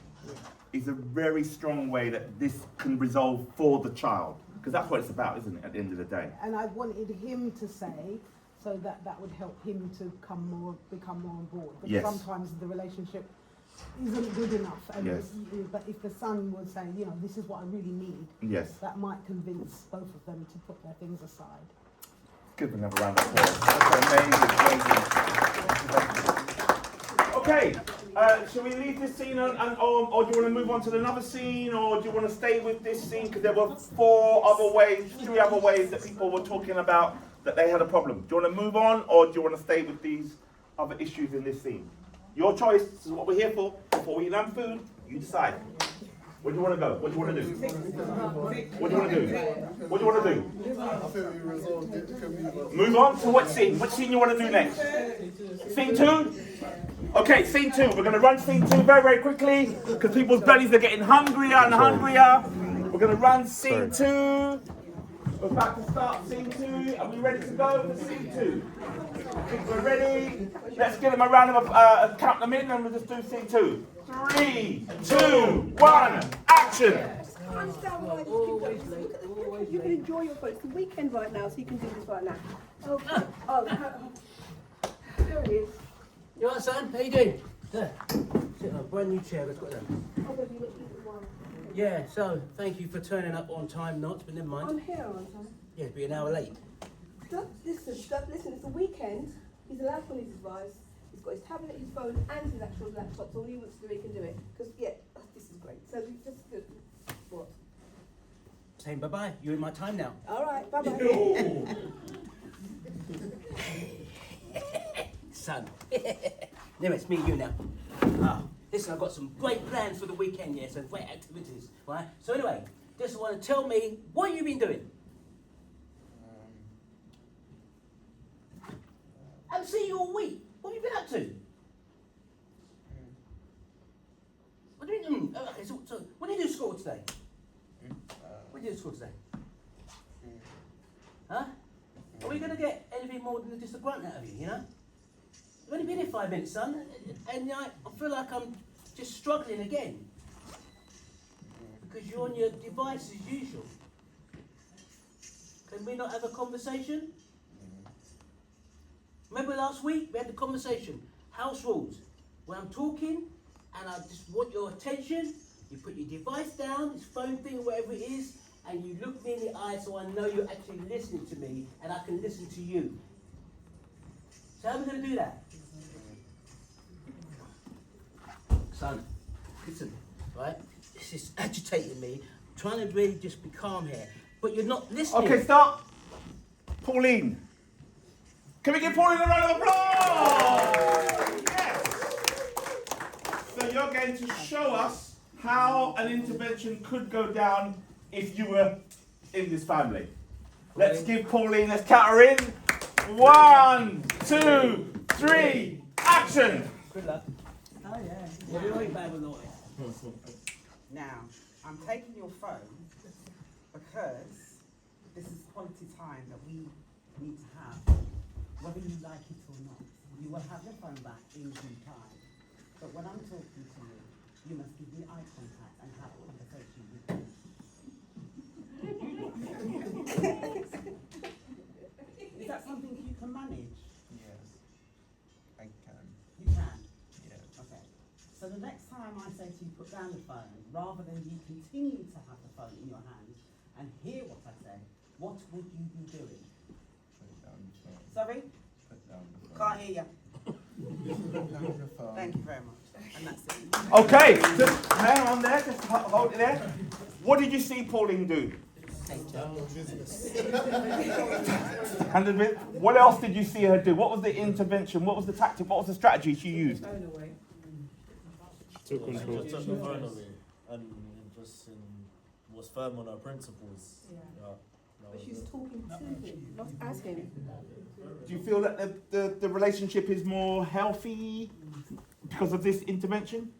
S1: is a very strong way that this can resolve for the child. Because that's what it's about, isn't it, at the end of the day?
S13: And I wanted him to say, so that that would help him to become more on board. But
S1: Yes.
S13: sometimes the relationship isn't good enough. And
S1: Yes.
S13: but if the son was saying, you know, this is what I really need,
S1: Yes.
S13: that might convince both of them to put their things aside.
S1: Give them another round of applause. That's amazing. Okay, shall we leave this scene or do you want to move on to another scene, or do you want to stay with this scene? Because there were three other ways that people were talking about that they had a problem. Do you want to move on, or do you want to stay with these other issues in this scene? Your choice. This is what we're here for. Before we eat our food, you decide. Where do you want to go? What do you want to do? What do you want to do? What do you want to do?
S11: I think we resolved it.
S1: Move on to what scene? What scene you want to do next? Scene 2? Okay, scene 2. We're going to run scene 2 very, very quickly because people's bellies are getting hungrier and hungrier. We're going to run scene 2. We're about to start scene 2. Are we ready to go for scene 2? I think we're ready. Let's give them a round of count them in and we'll just do scene 2. 3, 2, 1, action!
S6: I understand why you can enjoy your phone. It's the weekend right now, so you can do this right now. Okay. There it is.
S9: You alright, son? How you doing? There. Sit on a brand new chair. Let's go down.
S6: Oh, baby, look, you can one.
S9: Yeah. So thank you for turning up on time, not, but never mind.
S6: I'm here on time.
S9: Yeah, be an hour late.
S6: Listen, it's the weekend. He's allowed to on his device. He's got his tablet, his phone, and his actual laptop. So all he wants to do, he can do it. Because, yeah, this is great. So we just good. What?
S9: Saying bye-bye. You're in my time now.
S6: All right, bye-bye.
S9: Son. Anyway, it's me and you now. Oh, listen, I've got some great plans for the weekend, yeah, some great activities, right? So anyway, just want to tell me what you've been doing. I've seen you all week. What have you been up to? What do you mean? Okay, so what do you do at school today? What do you do at school today? Huh? Are we going to get anything more than just a grunt out of you, you know? You've only been here 5 minutes, son, and I feel like I'm just struggling again. Because you're on your device as usual. Can we not have a conversation? Remember last week we had the conversation, house rules. When I'm talking and I just want your attention, you put your device down, this phone thing or whatever it is, and you look me in the eye so I know you're actually listening to me and I can listen to you. So how are we going to do that? Son, listen, right? This is agitating me. I'm trying to really just be calm here, but you're not listening.
S1: Okay, stop. Pauline. Can we give Pauline a round of applause? Yes. So you're going to show us how an intervention could go down if you were in this family. Let's give Pauline, let's count her in. 1, 2, 3, action.
S9: Good luck.
S3: Oh yeah.
S9: We'll be right back with Lloyd.
S3: Now, I'm taking your phone because this is quality time that we need to have, whether you like it or not. You will have your phone back in due time. But when I'm talking to you, you must give me eye contact and have a conversation with me. Is that something you can manage?
S7: Yes, I can.
S16: time I say to you, put down the phone, rather than you continue to have the phone in your hand and hear what I say, what would you be doing?
S3: Sorry? Can't hear you. Thank you very much. And that's it.
S1: Okay, just hang on there, just hold it there. What did you see Pauline do? Handled it. What else did you see her do? What was the intervention? What was the tactic? What was the strategy she used?
S11: Took control. Took the phone away and just was firm on her principles.
S6: But she's talking to him, not as him.
S1: Do you feel that the relationship is more healthy because of this intervention?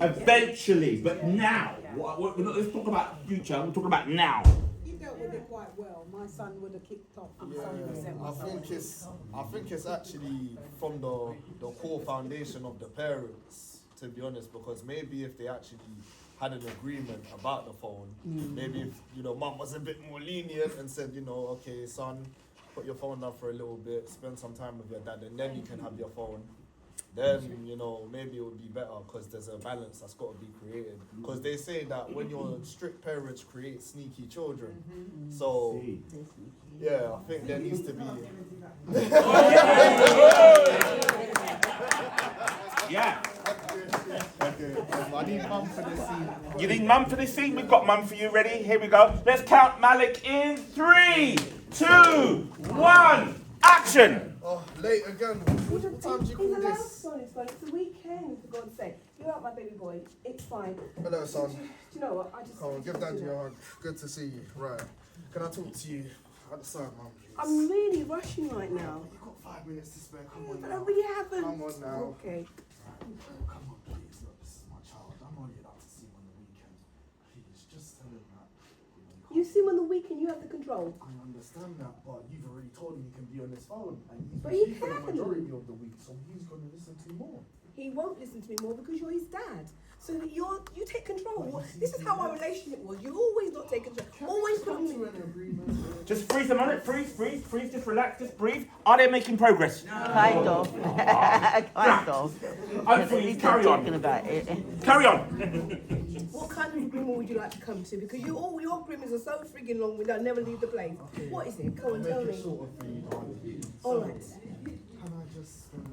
S1: Eventually, but now. Let's talk about future. We'll talk about now.
S13: You dealt with it quite well. My son would have kicked off.
S11: I think it's actually from the core foundation of the parents, to be honest, because maybe if they actually had an agreement about the phone, maybe if mum was a bit more lenient and said, okay, son, put your phone down for a little bit, spend some time with your dad, and then you can have your phone. Then maybe it would be better, because there's a balance that's got to be created. Because they say that when you're strict parents, create sneaky children. So yeah, I think there needs to be.
S1: Yeah.
S11: Okay. I need mum for this scene.
S1: You need mum for this scene? We've got mum for you. Ready? Here we go. Let's count Malik in 3, 2, 1. Action!
S11: Oh, late again. What time do you call this?
S6: It's fine. It's the weekend, for God's sake. You're out, my baby boy. It's fine.
S11: Hello, son.
S6: Do you know what? I just.
S11: Come on, give Daddy a hug. Good to see you. Right. Can I talk to you at the side, mum, please?
S6: I'm really rushing right now.
S11: You've got 5 minutes to spare. Come on
S6: But
S11: now.
S6: I really haven't.
S11: Come on now.
S6: Okay.
S11: Come on, please. Look, this is my child. I'm only allowed to see him on the weekend. Please, just tell him that.
S6: You see him on the weekend, you have the control.
S11: I understand that, but you've already told him he can be on his phone, and he's
S6: But
S11: been
S6: he
S11: speaking the
S6: can.
S11: majority of the week, so he's going to listen to you more.
S6: He won't listen to me more because you're his dad. So that you take control. This is how our relationship was. You always not take control. Always put me.
S1: Just freeze a minute. Freeze. Just relax. Just breathe. Are they making progress?
S15: Kind of. Kind of.
S1: Hopefully, carry on.
S15: About it.
S1: Carry on.
S6: What kind of agreement would you like to come to? Because all your agreements are so frigging long, we don't never leave the place. What is it? Come on, tell me. All right.
S11: Can I just spend a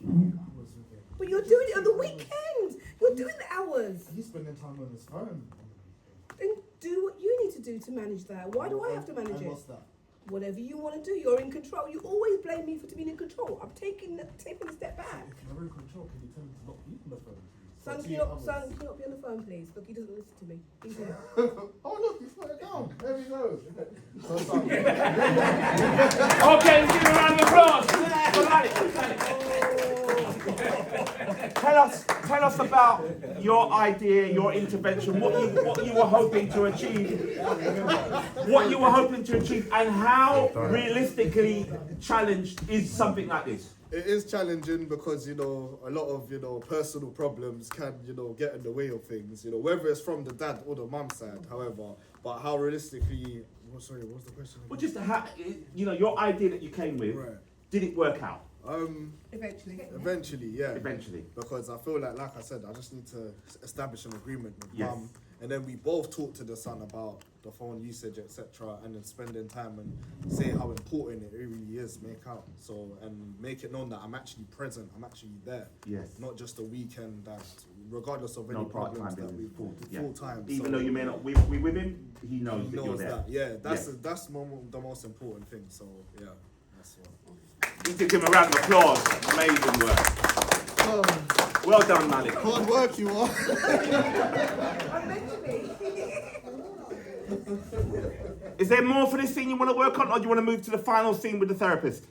S11: few hours with him?
S6: But you're doing it on the weekend. You're doing the hours.
S11: He's spending time on his phone.
S6: Then do what you need to do to manage that. Why do I have to manage
S11: and
S6: it?
S11: what's that?
S6: Whatever you want to do, you're in control. You always blame me for being in control. I'm taking a step back.
S11: If you're in control, can you tell him to not be on the phone, please?
S6: Son, can you not be on the phone, please? Look, he doesn't listen to me. He's here.
S11: Oh, look, he's put it down. There we go. So, son.
S1: Okay, let's give a round of applause. Tell us about your idea, your intervention, what you were hoping to achieve, and how realistically challenged is something like this?
S11: It is challenging because, a lot of, personal problems can, get in the way of things, whether it's from the dad or the mum side, however, but how realistically, what was the question?
S1: Well, just how, your idea that you came with, did it work out?
S6: Eventually,
S11: yeah.
S1: Eventually.
S11: Because I feel like I said, I just need to establish an agreement with mum, and then we both talk to the son about the phone usage, etc., and then spending time and say how important it really is, and make it known that I'm actually present, I'm actually there.
S1: Yes.
S11: Not just a weekend that, regardless of any problems that we full time.
S1: Even though you may not be with him, he knows that you're there.
S11: That. Yeah, that's the most important thing. So yeah, that's what.
S1: You give him a round of applause. Amazing work. Well done, Malik.
S11: Hard work you are.
S1: Is there more for this scene you want to work on, or do you want to move to the final scene with the therapist?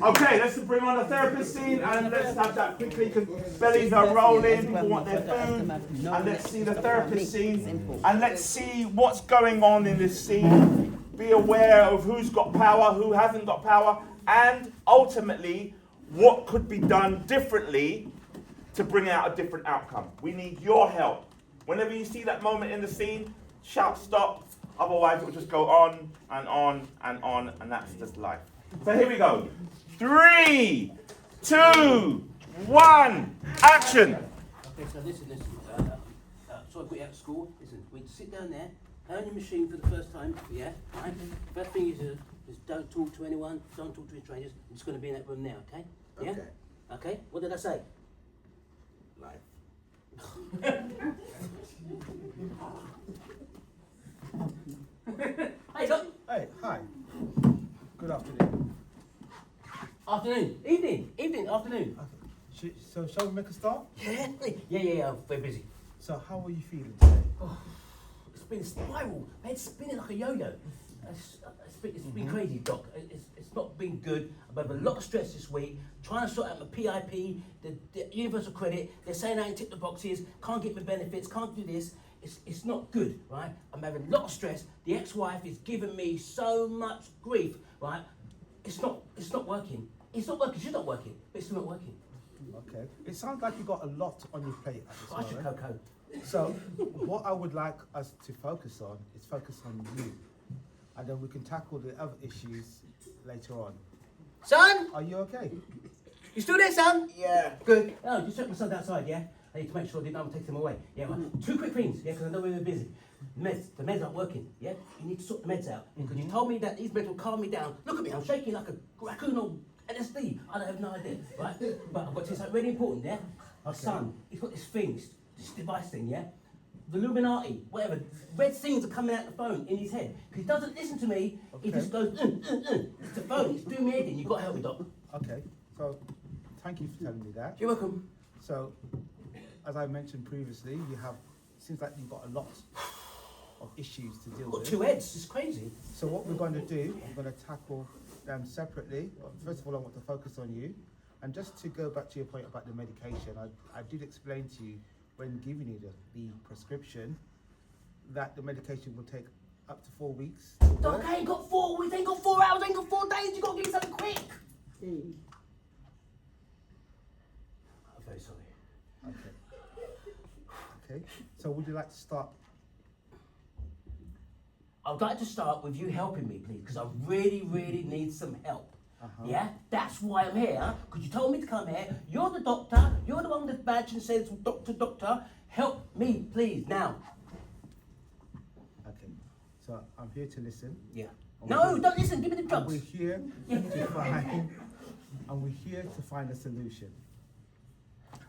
S1: Okay, let's bring on the therapist scene, and let's have that quickly because bellies are rolling, people want their food, and let's see the therapist scene, and let's see what's going on in this scene. Be aware of who's got power, who hasn't got power, and ultimately what could be done differently to bring out a different outcome. We need your help. Whenever you see that moment in the scene, shout stop, otherwise it will just go on and on and on, and that's just life. So here we go. 3, 2, 1, action!
S9: Okay, so listen. So I got you out of school. Listen, we sit down there, play on your machine for the first time, yeah? Right? First thing is don't talk to anyone, don't talk to strangers. I'm just going to be in that room now, okay? Yeah?
S7: Okay.
S9: Okay? What did I say?
S7: Life.
S9: Hey, look.
S10: Hey, hi. Good afternoon.
S9: Afternoon. Evening, afternoon.
S10: Okay. So shall we make a start?
S9: Yeah, I'm very busy.
S10: So how are you feeling today?
S9: Oh, it's been a spiral. My head's spinning like a yo-yo. It's been crazy, Doc. It's not been good. I've had a lot of stress this week, trying to sort out my PIP, the universal credit. They're saying I ain't ticked the boxes, can't get my benefits, can't do this. It's not good, right? I'm having a lot of stress. The ex-wife is giving me so much grief, right? It's not working. It's not working. She's not working, but it's still not working.
S10: Okay. It sounds like you've got a lot on your plate at this
S9: Gosh,
S10: moment.
S9: Coco.
S10: So what I would like us to focus on is focus on you. And then we can tackle the other issues later on.
S9: Son?
S10: Are you okay?
S9: You still there, son?
S7: Yeah.
S9: Good. Oh, just took my son outside, yeah? I need to make sure I didn't take them away. Yeah, well, 2 quick things, yeah, because I know we were busy. The meds aren't working, yeah? You need to sort the meds out. Because you told me that these meds will calm me down. Look at me, I'm shaking like a raccoon on LSD. I don't have no idea, right? But I've got to say something really important, yeah? Our son, he's got this thing, this device thing, yeah? The Illuminati, whatever, red things are coming out the phone in his head. He doesn't listen to me, he just goes, It's the phone, it's doing me head in. You've got to help me, Doc.
S10: Okay. So thank you for telling me that.
S9: You're welcome.
S10: So as I mentioned previously, seems like you've got a lot of issues to deal
S9: I've got
S10: with.
S9: 2 heads, it's crazy.
S10: So what we're going to do, we're going to tackle them separately. First of all, I want to focus on you. And just to go back to your point about the medication, I did explain to you when giving you the prescription that the medication will take up to 4 weeks.
S9: Doc, I ain't got 4 weeks, I ain't got 4 hours, I ain't got 4 days. You got to give me something quick. I'm very sorry.
S10: Okay. So would you like to start?
S9: I'd like to start with you helping me, please, because I really, really need some help. Yeah? That's why I'm here, because you told me to come here. You're the doctor. You're the one with the badge and says, doctor. Help me, please, now.
S10: Okay. So I'm here to listen.
S9: Yeah. No, don't listen. Give me the drugs.
S10: And we're here to find a solution.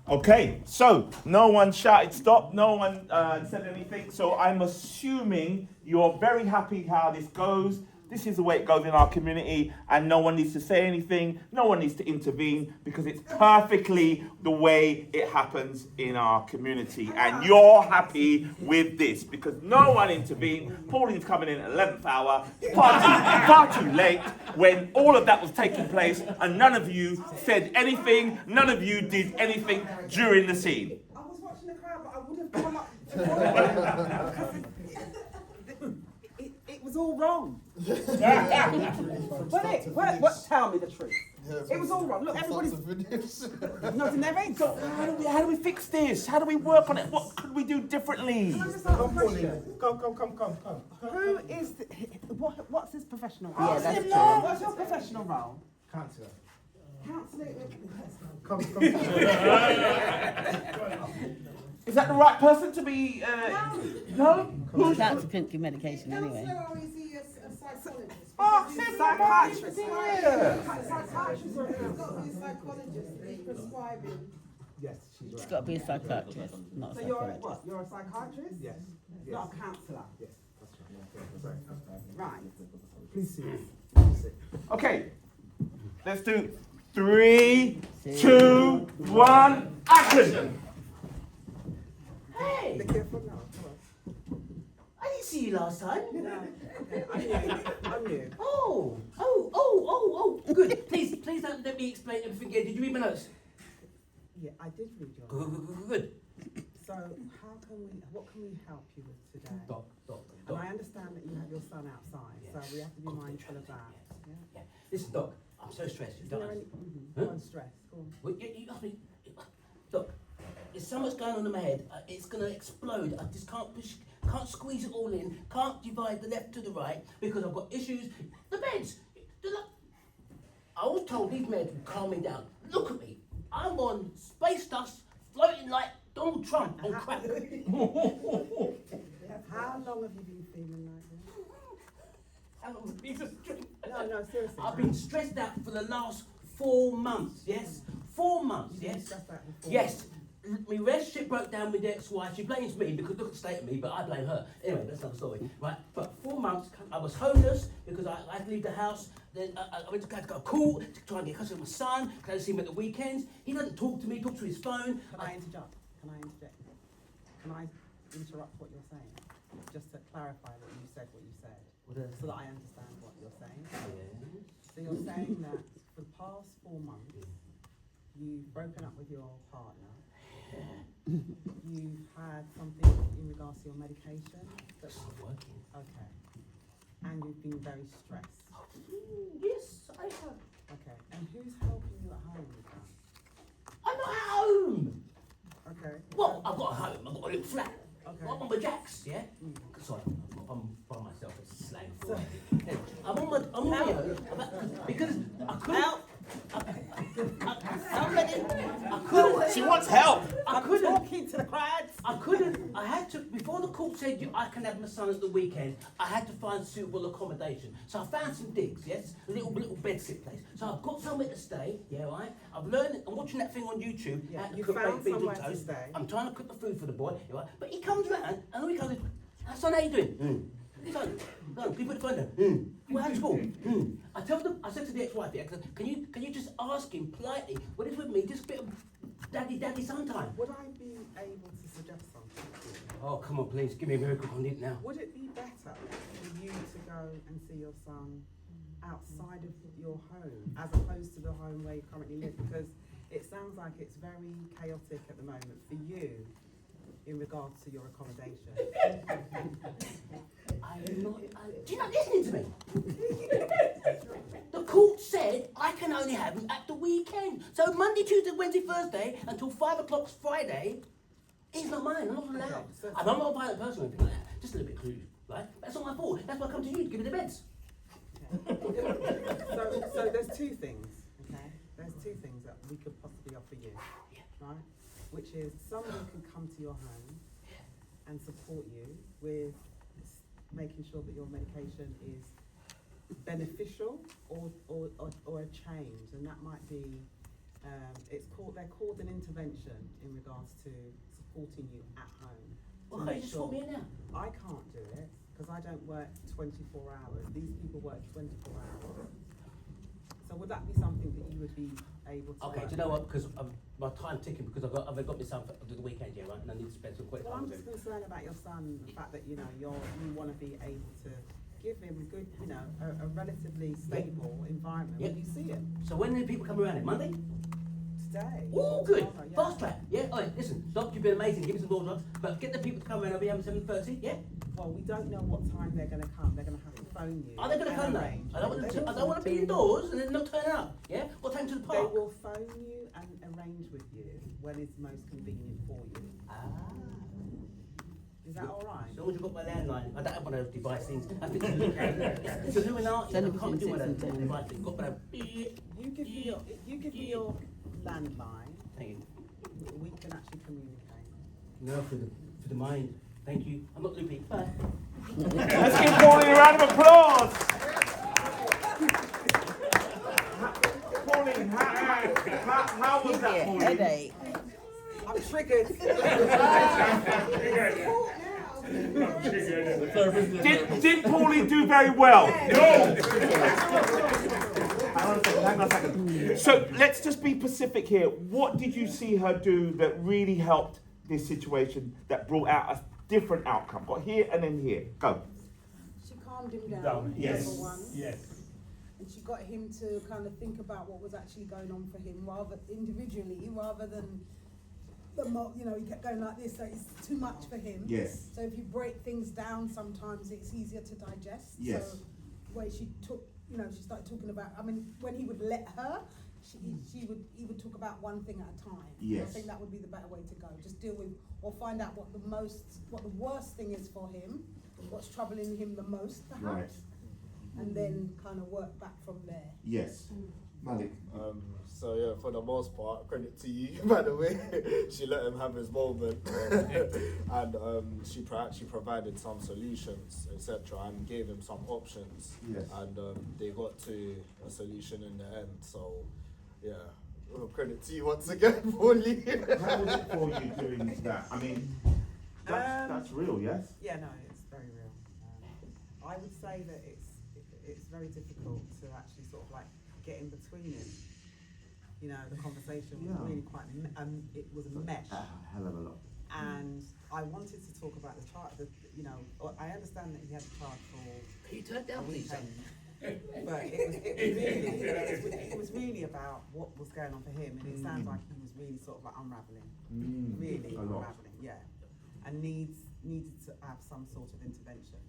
S1: Okay, so no one shouted stop, no one said anything, so I'm assuming you're very happy how this goes. This is the way it goes in our community, and no one needs to say anything, no one needs to intervene, because it's perfectly the way it happens in our community. And you're happy with this, because no one intervened. Pauline's coming in at 11th hour, far too late, when all of that was taking place, and none of you said anything, none of you did anything during the scene.
S3: I was watching the crowd, but I would have come up. It was all wrong. Tell me the truth. It was all wrong. Look, everybody's nodding their heads.
S1: How do we fix this? How do we work on it? What could we do differently?
S10: Come.
S3: Who is what's his professional role?
S15: Yeah, that's true.
S3: What's your professional role?
S10: Counsellor.
S3: Counselor.
S10: Come.
S1: Is that the right person to be? No?
S15: Cancer couldn't give medication anyway.
S3: Counselor, or is he a psychologist?
S1: Psychiatrist.
S3: Psychiatrist, or he's got to be a psychologist. He's prescribing.
S10: Yes, she's
S15: It's
S10: right.
S15: got to be a psychiatrist, not a
S3: So you're
S15: psychologist.
S3: what? You're a psychiatrist?
S10: Yes.
S3: Not a counsellor.
S10: Yes, that's right.
S3: Right.
S10: Please sit.
S1: Okay, let's do 3, 2, 1, action!
S9: Hey!
S3: Be careful now. Come on.
S9: I didn't see you last time.
S3: No. Okay, I'm new.
S9: Oh, good. Please don't let me explain everything again. Did you read my notes?
S3: Yeah, I did read your notes.
S9: Good.
S3: So, what can we help you with today?
S9: Doc.
S3: And I understand that you have your son outside, so we have to be mindful of that.
S9: Yeah. Listen, Doc, I'm so stressed. You
S3: Is
S9: don't
S3: there any
S9: Huh?
S3: go on, stress? Go on.
S9: Well, you asked me, Doc, there's so much going on in my head, it's going to explode. I just can't squeeze it all in, can't divide the left to the right, because I've got issues. The meds, I was told these meds would calm me down. Look at me. I'm on space dust, floating like Donald Trump on crack.
S3: How long have you been feeling like this?
S9: How long has it been so stressed?
S3: No, seriously.
S9: I've been stressed out for the last 4 months, yes? 4 months,
S3: You've been
S9: yes?
S3: stressed out for 4
S9: Yes.
S3: months.
S9: My relationship broke down with the ex-wife. She blames me because look at the state of me, but I blame her. Anyway, that's another story, right? But 4 months, I was homeless because I had to leave the house. Then I went to go call to try and get custody of my son. Because I see him at the weekends. He doesn't talk to me. Talks to his phone.
S3: Can I interject? Can I interject? Can I interrupt what you're saying? Just to clarify what you said, so that I understand what you're saying. So you're saying that for the past 4 months, you've broken up with your partner. You've had something in regards to your medication. That's
S9: not working.
S3: Okay. And you've been very stressed.
S9: Yes, I have.
S3: Okay. And who's helping you at home with that?
S9: I'm not at home.
S3: Okay.
S9: Well, I've got a home. I've got a little flat.
S3: Okay.
S9: I'm on my jacks, yeah? Sorry, I'm by myself. It's slang for it. I'm on my own. Because I couldn't.
S3: She wants help.
S9: I couldn't.
S3: Talking to the crowds.
S9: I couldn't. I had to, before the court said I can have my son at the weekend, I had to find suitable accommodation. So I found some digs, yes? A little bedsit place. So I've got somewhere to stay, yeah, right? I've learned, I'm watching that thing on YouTube.
S3: Yeah,
S9: how to
S3: you
S9: cook
S3: found
S9: baked beans
S3: somewhere
S9: on
S3: to
S9: toast.
S3: stay.
S9: I'm trying to cook the food for the boy, yeah, right? But he comes round, and all he goes is, son, how you doing? Son, can you put the phone down? Well, how's school? I said to the ex-wife, yeah, can you just ask him politely, what is with me, just a bit of daddy sometime?
S3: Would I be able to suggest something to you?
S9: Oh, come on, please, give me a miracle on it now.
S3: Would it be better for you to go and see your son outside of your home as opposed to the home where you currently live? Because it sounds like it's very chaotic at the moment for you in regards to your accommodation.
S9: Do you not listening to me? The court said I can only have him at the weekend. So Monday, Tuesday, Wednesday, Thursday until 5 o'clock Friday, he's not mine. I'm not allowed. And I'm not a violent person or anything like that. Just a little bit clue, right? That's not my fault. That's why I come to you to give me the beds.
S3: So there's 2 things, okay? There's 2 things that we could possibly offer you, right? Which is somebody can come to your home and support you with making sure that your medication is beneficial or a change, and that might be they're called an intervention in regards to supporting you at home.
S9: Well, can you just support me now?
S3: I can't do it because I don't work 24 hours. These people work 24 hours. So would that be something that you would be able to?
S9: Okay, do you know what? Because my time's ticking because I've got my son for the weekend, yeah, right? And I need to spend some quality
S3: Well,
S9: time
S3: I'm
S9: with
S3: just
S9: him.
S3: concerned about your son, the fact that you want to be able to give him a good, a relatively stable environment when you see him.
S9: So when do people come around here? Monday?
S3: Today.
S9: Oh, good.
S3: Tomorrow, yeah.
S9: Fast track. Yeah. All right. Listen, Doc, you've been amazing. Give me some balls on. But get the people to come around. I'll be home at 7:30. Yeah.
S3: Well, we don't know what time they're going to come. They're going to have to phone you.
S9: Are they going to come now?
S3: arrange.
S9: I don't want to be indoors and then not turn up. Yeah. What time to the
S3: They
S9: park?
S3: will phone you and arrange with you when it's most convenient for you. Is that all right?
S9: As long as you've got my landline. I don't have one of those devices. I think it's Illuminati. I can't do one of those devices. Got one of
S3: You give me your landline.
S9: Thank you.
S3: We can actually communicate.
S9: No, for the mind. Thank you. I'm not loopy. Bye.
S12: Let's give Pauline a round of applause. Pauline, how was that, Pauline?
S15: Headache.
S3: I'm triggered.
S12: Did Pauline do very well? No. Hang on a second. So let's just be specific here. What did you see her do that really helped this situation, that brought out a different outcome? Got here and then here. Go.
S13: She calmed him down.
S12: Yes.
S13: Number one.
S12: Yes.
S13: And she got him to kind of think about what was actually going on for him, rather individually, rather than he kept going like this, so it's too much for him.
S12: Yes.
S13: So if you break things down, sometimes it's easier to digest.
S12: Yes.
S13: So the way she took, she started talking about. I mean, when he would let her, he would talk about one thing at a time.
S12: Yes.
S13: I think that would be the better way to go. Just deal with or find out what the worst thing is for him, what's troubling him the most, perhaps.
S12: Right.
S13: And then kind of work back from there.
S12: Yes.
S1: Malik.
S11: So yeah, for the most part, credit to you, by the way. She let him have his moment, and she actually provided some solutions, etc., and gave him some options.
S1: Yes.
S11: And they got to a solution in the end. So yeah, well, credit to you once again, Paulie.
S1: How was it for you doing that? I mean, that's real, yes?
S3: Yeah, no, it's very real. I would say that it's very difficult to actually sort of like get in between it. You know, the conversation was really quite, it was a mesh.
S1: A hell of a lot.
S3: And I wanted to talk about the charge, you know, I understand that he had a charge for
S9: Can you turn down,
S3: a
S9: please?
S3: weekend. But it was really about what was going on for him, and it sounds like he was really sort of like unraveling, really unraveling, yeah, and needed to have some sort of intervention,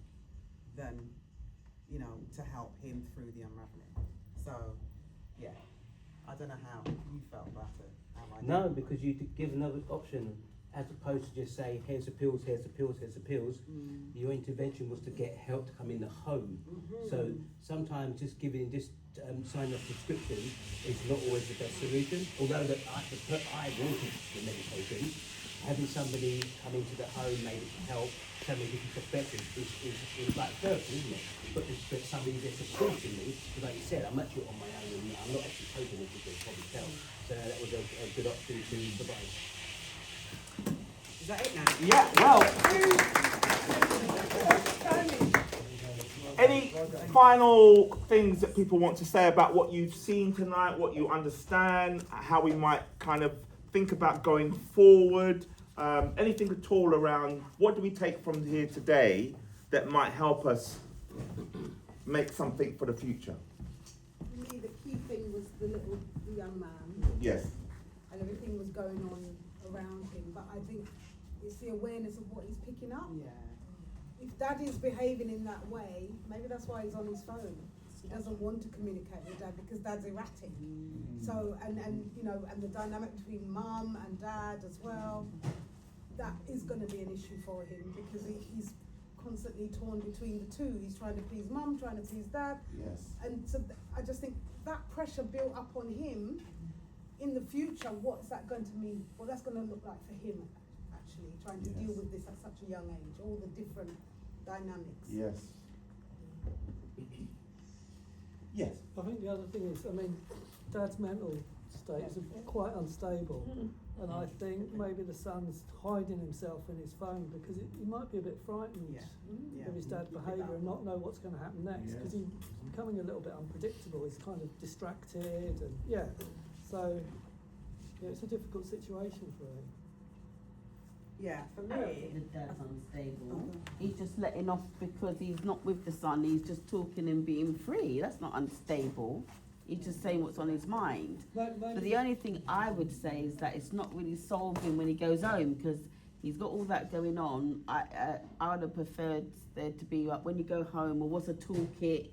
S3: then, you know, to help him through the unraveling. So, yeah, I don't know how you felt about it.
S9: No, because you could give another option as opposed to just say, here's the pills, here's the pills, here's the pills. Your intervention was to get help to come in the home. So sometimes just giving this sign of prescription is not always the best solution. Although that I wanted the medication, having somebody come into the home maybe to help, somebody different perspective is like therapy, isn't it? But there's somebody there supporting me, because like you said, I'm actually on my own and I'm not actually coping with it, you can probably tell. So that was a good option to provide.
S3: Is that it now?
S1: Yeah, well. Any final things that people want to say about what you've seen tonight, what you understand, how we might kind of think about going forward? Anything at all around what do we take from here today that might help us make something for the future?
S13: For me, the key thing was the young man.
S1: Yes.
S13: And everything was going on around him, but I think it's the awareness of what he's picking up.
S16: Yeah.
S13: If dad is behaving in that way, maybe that's why he's on his phone. He doesn't want to communicate with dad because dad's erratic. So, and you know, and the dynamic between mum and dad as well, that is going to be an issue for him because he's constantly torn between the two. He's trying to please mum, trying to please dad.
S1: Yes.
S13: And so I just think that pressure built up on him in the future, what's that going to mean? What that's going to look like for him, actually, trying to deal with this at such a young age, all the different dynamics.
S1: Yes. Yes.
S17: I think the other thing is, I mean, Dad's mental state is quite unstable, and I think maybe the son's hiding himself in his phone because he might be a bit frightened of his dad's behaviour and not know what's going to happen next because he's becoming a little bit unpredictable. He's kind of distracted, and so it's a difficult situation for him.
S3: Yeah, for
S15: I don't think the dad's unstable. He's just letting off because he's not with the son. He's just talking and being free. That's not unstable. He's just saying what's on his mind. But the only thing I would say is that it's not really solving when he goes home because he's got all that going on. I would have preferred there to be like when you go home or what's a toolkit.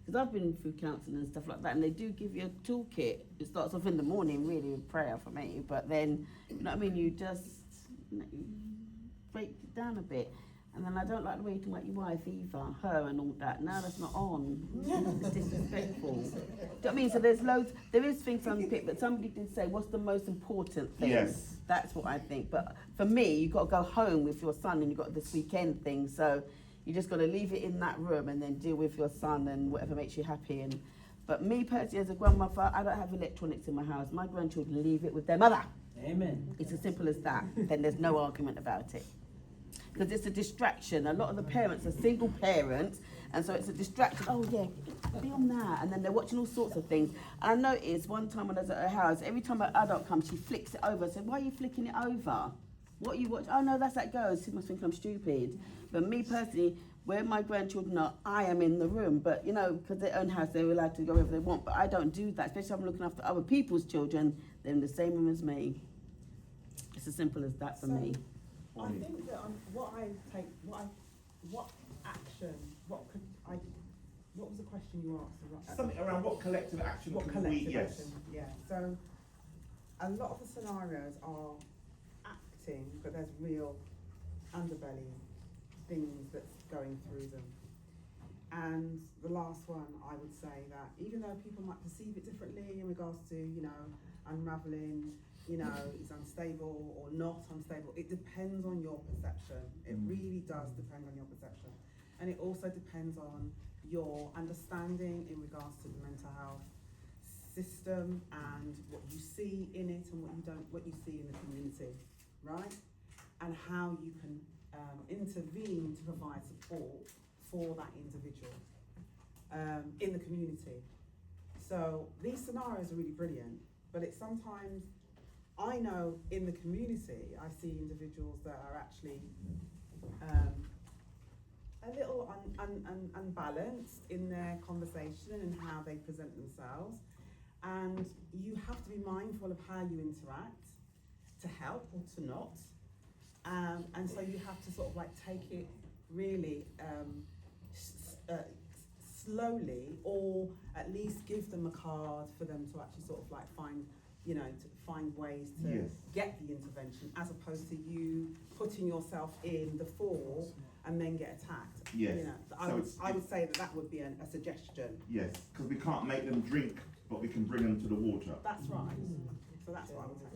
S15: Because I've been through counselling and stuff like that, and they do give you a toolkit. It starts off in the morning, really, with prayer for me. But then, you know what I mean? You just break it down a bit. And then I don't like the way you talk about your wife either, her and all that. Now that's not on. It's disrespectful. Do you know what I mean? So there is things unpicked, but somebody did say, what's the most important thing?
S1: Yes.
S15: That's what I think. But for me, you've got to go home with your son and you've got this weekend thing. So you just got to leave it in that room and then deal with your son and whatever makes you happy. But me personally, as a grandmother, I don't have electronics in my house. My grandchildren leave it with their mother.
S9: Amen.
S15: It's as simple as that. Then there's no argument about it. Because it's a distraction. A lot of the parents are single parents, and so it's a distraction. Oh yeah, be on that. And then they're watching all sorts of things. And I noticed one time when I was at her house, every time an adult comes, she flicks it over. I said, why are you flicking it over? What you watch? Oh no, that's that goes. She must think I'm stupid. But me personally, where my grandchildren are, I am in the room. But you know, because their own house, they're allowed to go wherever they want. But I don't do that, especially if I'm looking after other people's children. They're in the same room as me. It's as simple as that for me.
S3: I think that what was the question you asked?
S1: Something around what collective action
S3: What
S1: can
S3: collective
S1: we, yes.
S3: action? Yeah, so a lot of the scenarios are acting, but there's real underbelly things that's going through them. And the last one, I would say that even though people might perceive it differently in regards to, you know, unravelling, you know, is unstable or not unstable, it depends on your perception. It really does depend on your perception. And it also depends on your understanding in regards to the mental health system and what you see in it and what you see in the community, right? And how you can intervene to provide support for that individual in the community. So these scenarios are really brilliant, but it's sometimes, I know in the community, I see individuals that are actually a little unbalanced in their conversation and how they present themselves. And you have to be mindful of how you interact to help or to not. And so you have to sort of like take it really slowly, or at least give them a card for them to actually sort of like find, you know, to find ways to get the intervention, as opposed to you putting yourself in the fall and then get attacked.
S5: Yes.
S3: You know, I would say that would be a suggestion.
S5: Yes, because we can't make them drink, but we can bring them to the water.
S3: That's right. So that's what I would say.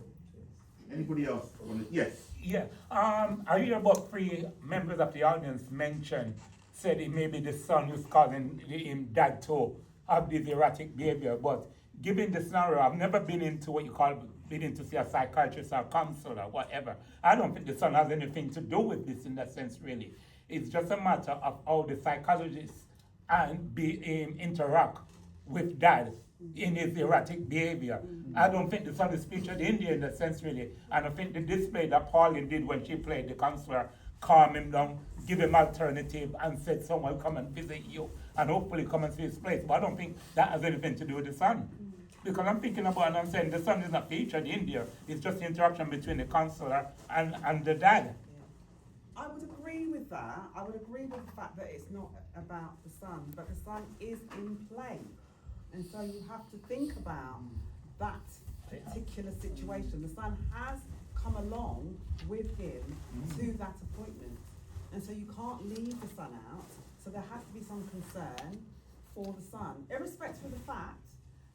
S5: Anybody else? Yes.
S12: Yeah. I hear about 3 members of the audience mentioned, said it may be the son who's causing him dad to have this erratic behavior. But given the scenario, I've never been into what you call been to see a psychiatrist or counselor or whatever. I don't think the son has anything to do with this in that sense, really. It's just a matter of how the psychologists and interact with dad in his erratic behavior. I don't think the son is featured in there in that sense, really. And I think the display that Pauline did when she played the counselor calm him down, give him alternative, and said someone come and visit you and hopefully come and see his place. But I don't think that has anything to do with the son. Because I'm thinking about, and I'm saying the son is not featured in there. It's just the interaction between the counselor and the dad.
S3: I would agree with that. I would agree with the fact that it's not about the son, but the son is in play. And so you have to think about that particular situation. The son has come along with him to that appointment. And so you can't leave the son out. So there has to be some concern for the son, irrespective of the fact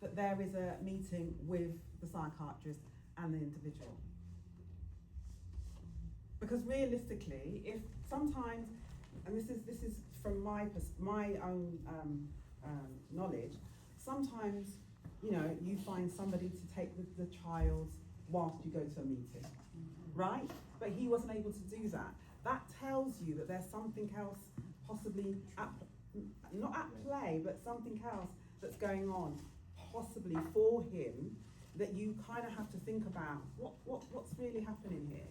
S3: that there is a meeting with the psychiatrist and the individual. Because realistically, if sometimes, and this is from my own knowledge, sometimes, you know, you find somebody to take the child whilst you go to a meeting, right? But he wasn't able to do that. That tells you that there's something else possibly not at play, but something else that's going on possibly for him, that you kind of have to think about what's really happening here.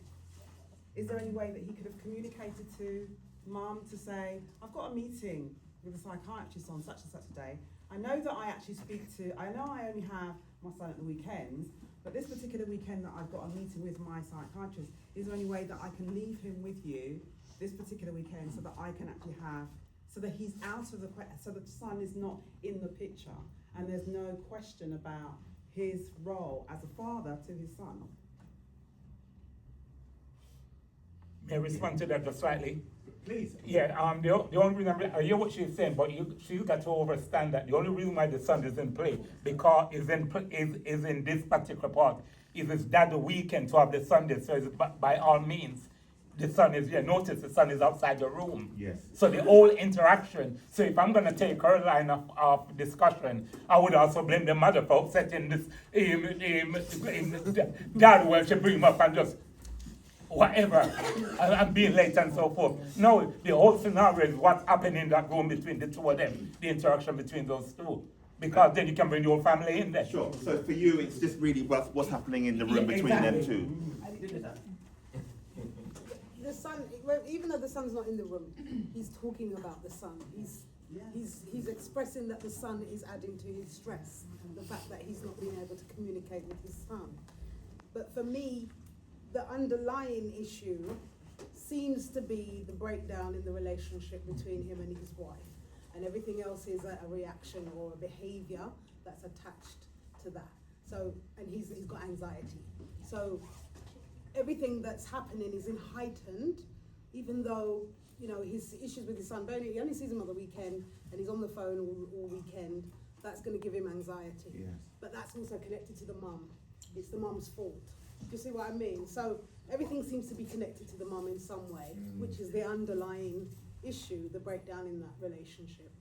S3: Is there any way that he could have communicated to mum to say, I've got a meeting with a psychiatrist on such and such a day. I know that I actually I know I only have my son at the weekends, but this particular weekend that I've got a meeting with my psychiatrist, is there any way that I can leave him with you this particular weekend so that I can actually so that he's out of so the son is not in the picture and there's no question about his role as a father to his son.
S12: May I respond to that just slightly?
S5: Please.
S12: Yeah, the only reason, I hear what she's saying, but she's got to understand that the only reason why the son is in play, because is in this particular part, is it's that the weekend to have the Sunday, so it's by all means, the son is here. Notice the son is outside the room.
S5: Yes.
S12: So the whole interaction, so if I'm gonna take her line of discussion, I would also blame the mother for upsetting this dad when she bring him up and just whatever, and being late and so forth. No, the whole scenario is what's happening in that room between the two of them, the interaction between those two. Because then you can bring the whole family in there.
S5: Sure. So for you, it's just really what's happening in the room between them two.
S13: The son, even though the son's not in the room, he's talking about the son. He's expressing that the son is adding to his stress, the fact that he's not being able to communicate with his son. But for me, the underlying issue seems to be the breakdown in the relationship between him and his wife. And everything else is a reaction or a behavior that's attached to that. So, and he's got anxiety. So everything that's happening is heightened, even though, you know, his issues with his son, he only sees him on the weekend, and he's on the phone all weekend, that's going to give him anxiety.
S1: Yes.
S13: But that's also connected to the mum. It's the mum's fault. Do you see what I mean? So everything seems to be connected to the mum in some way, which is the underlying issue, the breakdown in that relationship.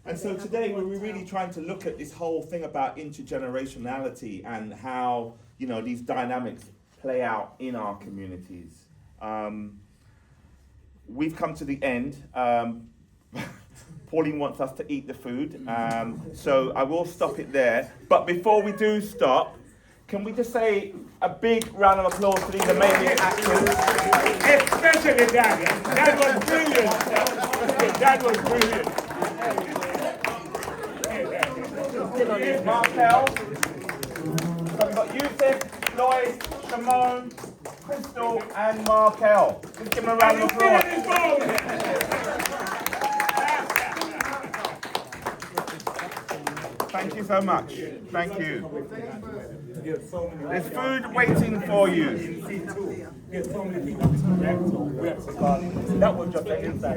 S1: And so today we're really trying to look at this whole thing about intergenerationality and how, you know, these dynamics play out in our communities. We've come to the end. Pauline wants us to eat the food, so I will stop it there. But before we do stop, can we just say a big round of applause to these amazing actors?
S12: Especially Dad. That was brilliant. That was brilliant.
S1: Markel. So we've got Yusuf, Lloyd, Shimon, Crystal, and Markel. Let's give them a round of applause. Thank you so much. Thank you. There's food waiting for you.
S12: That was just the inside.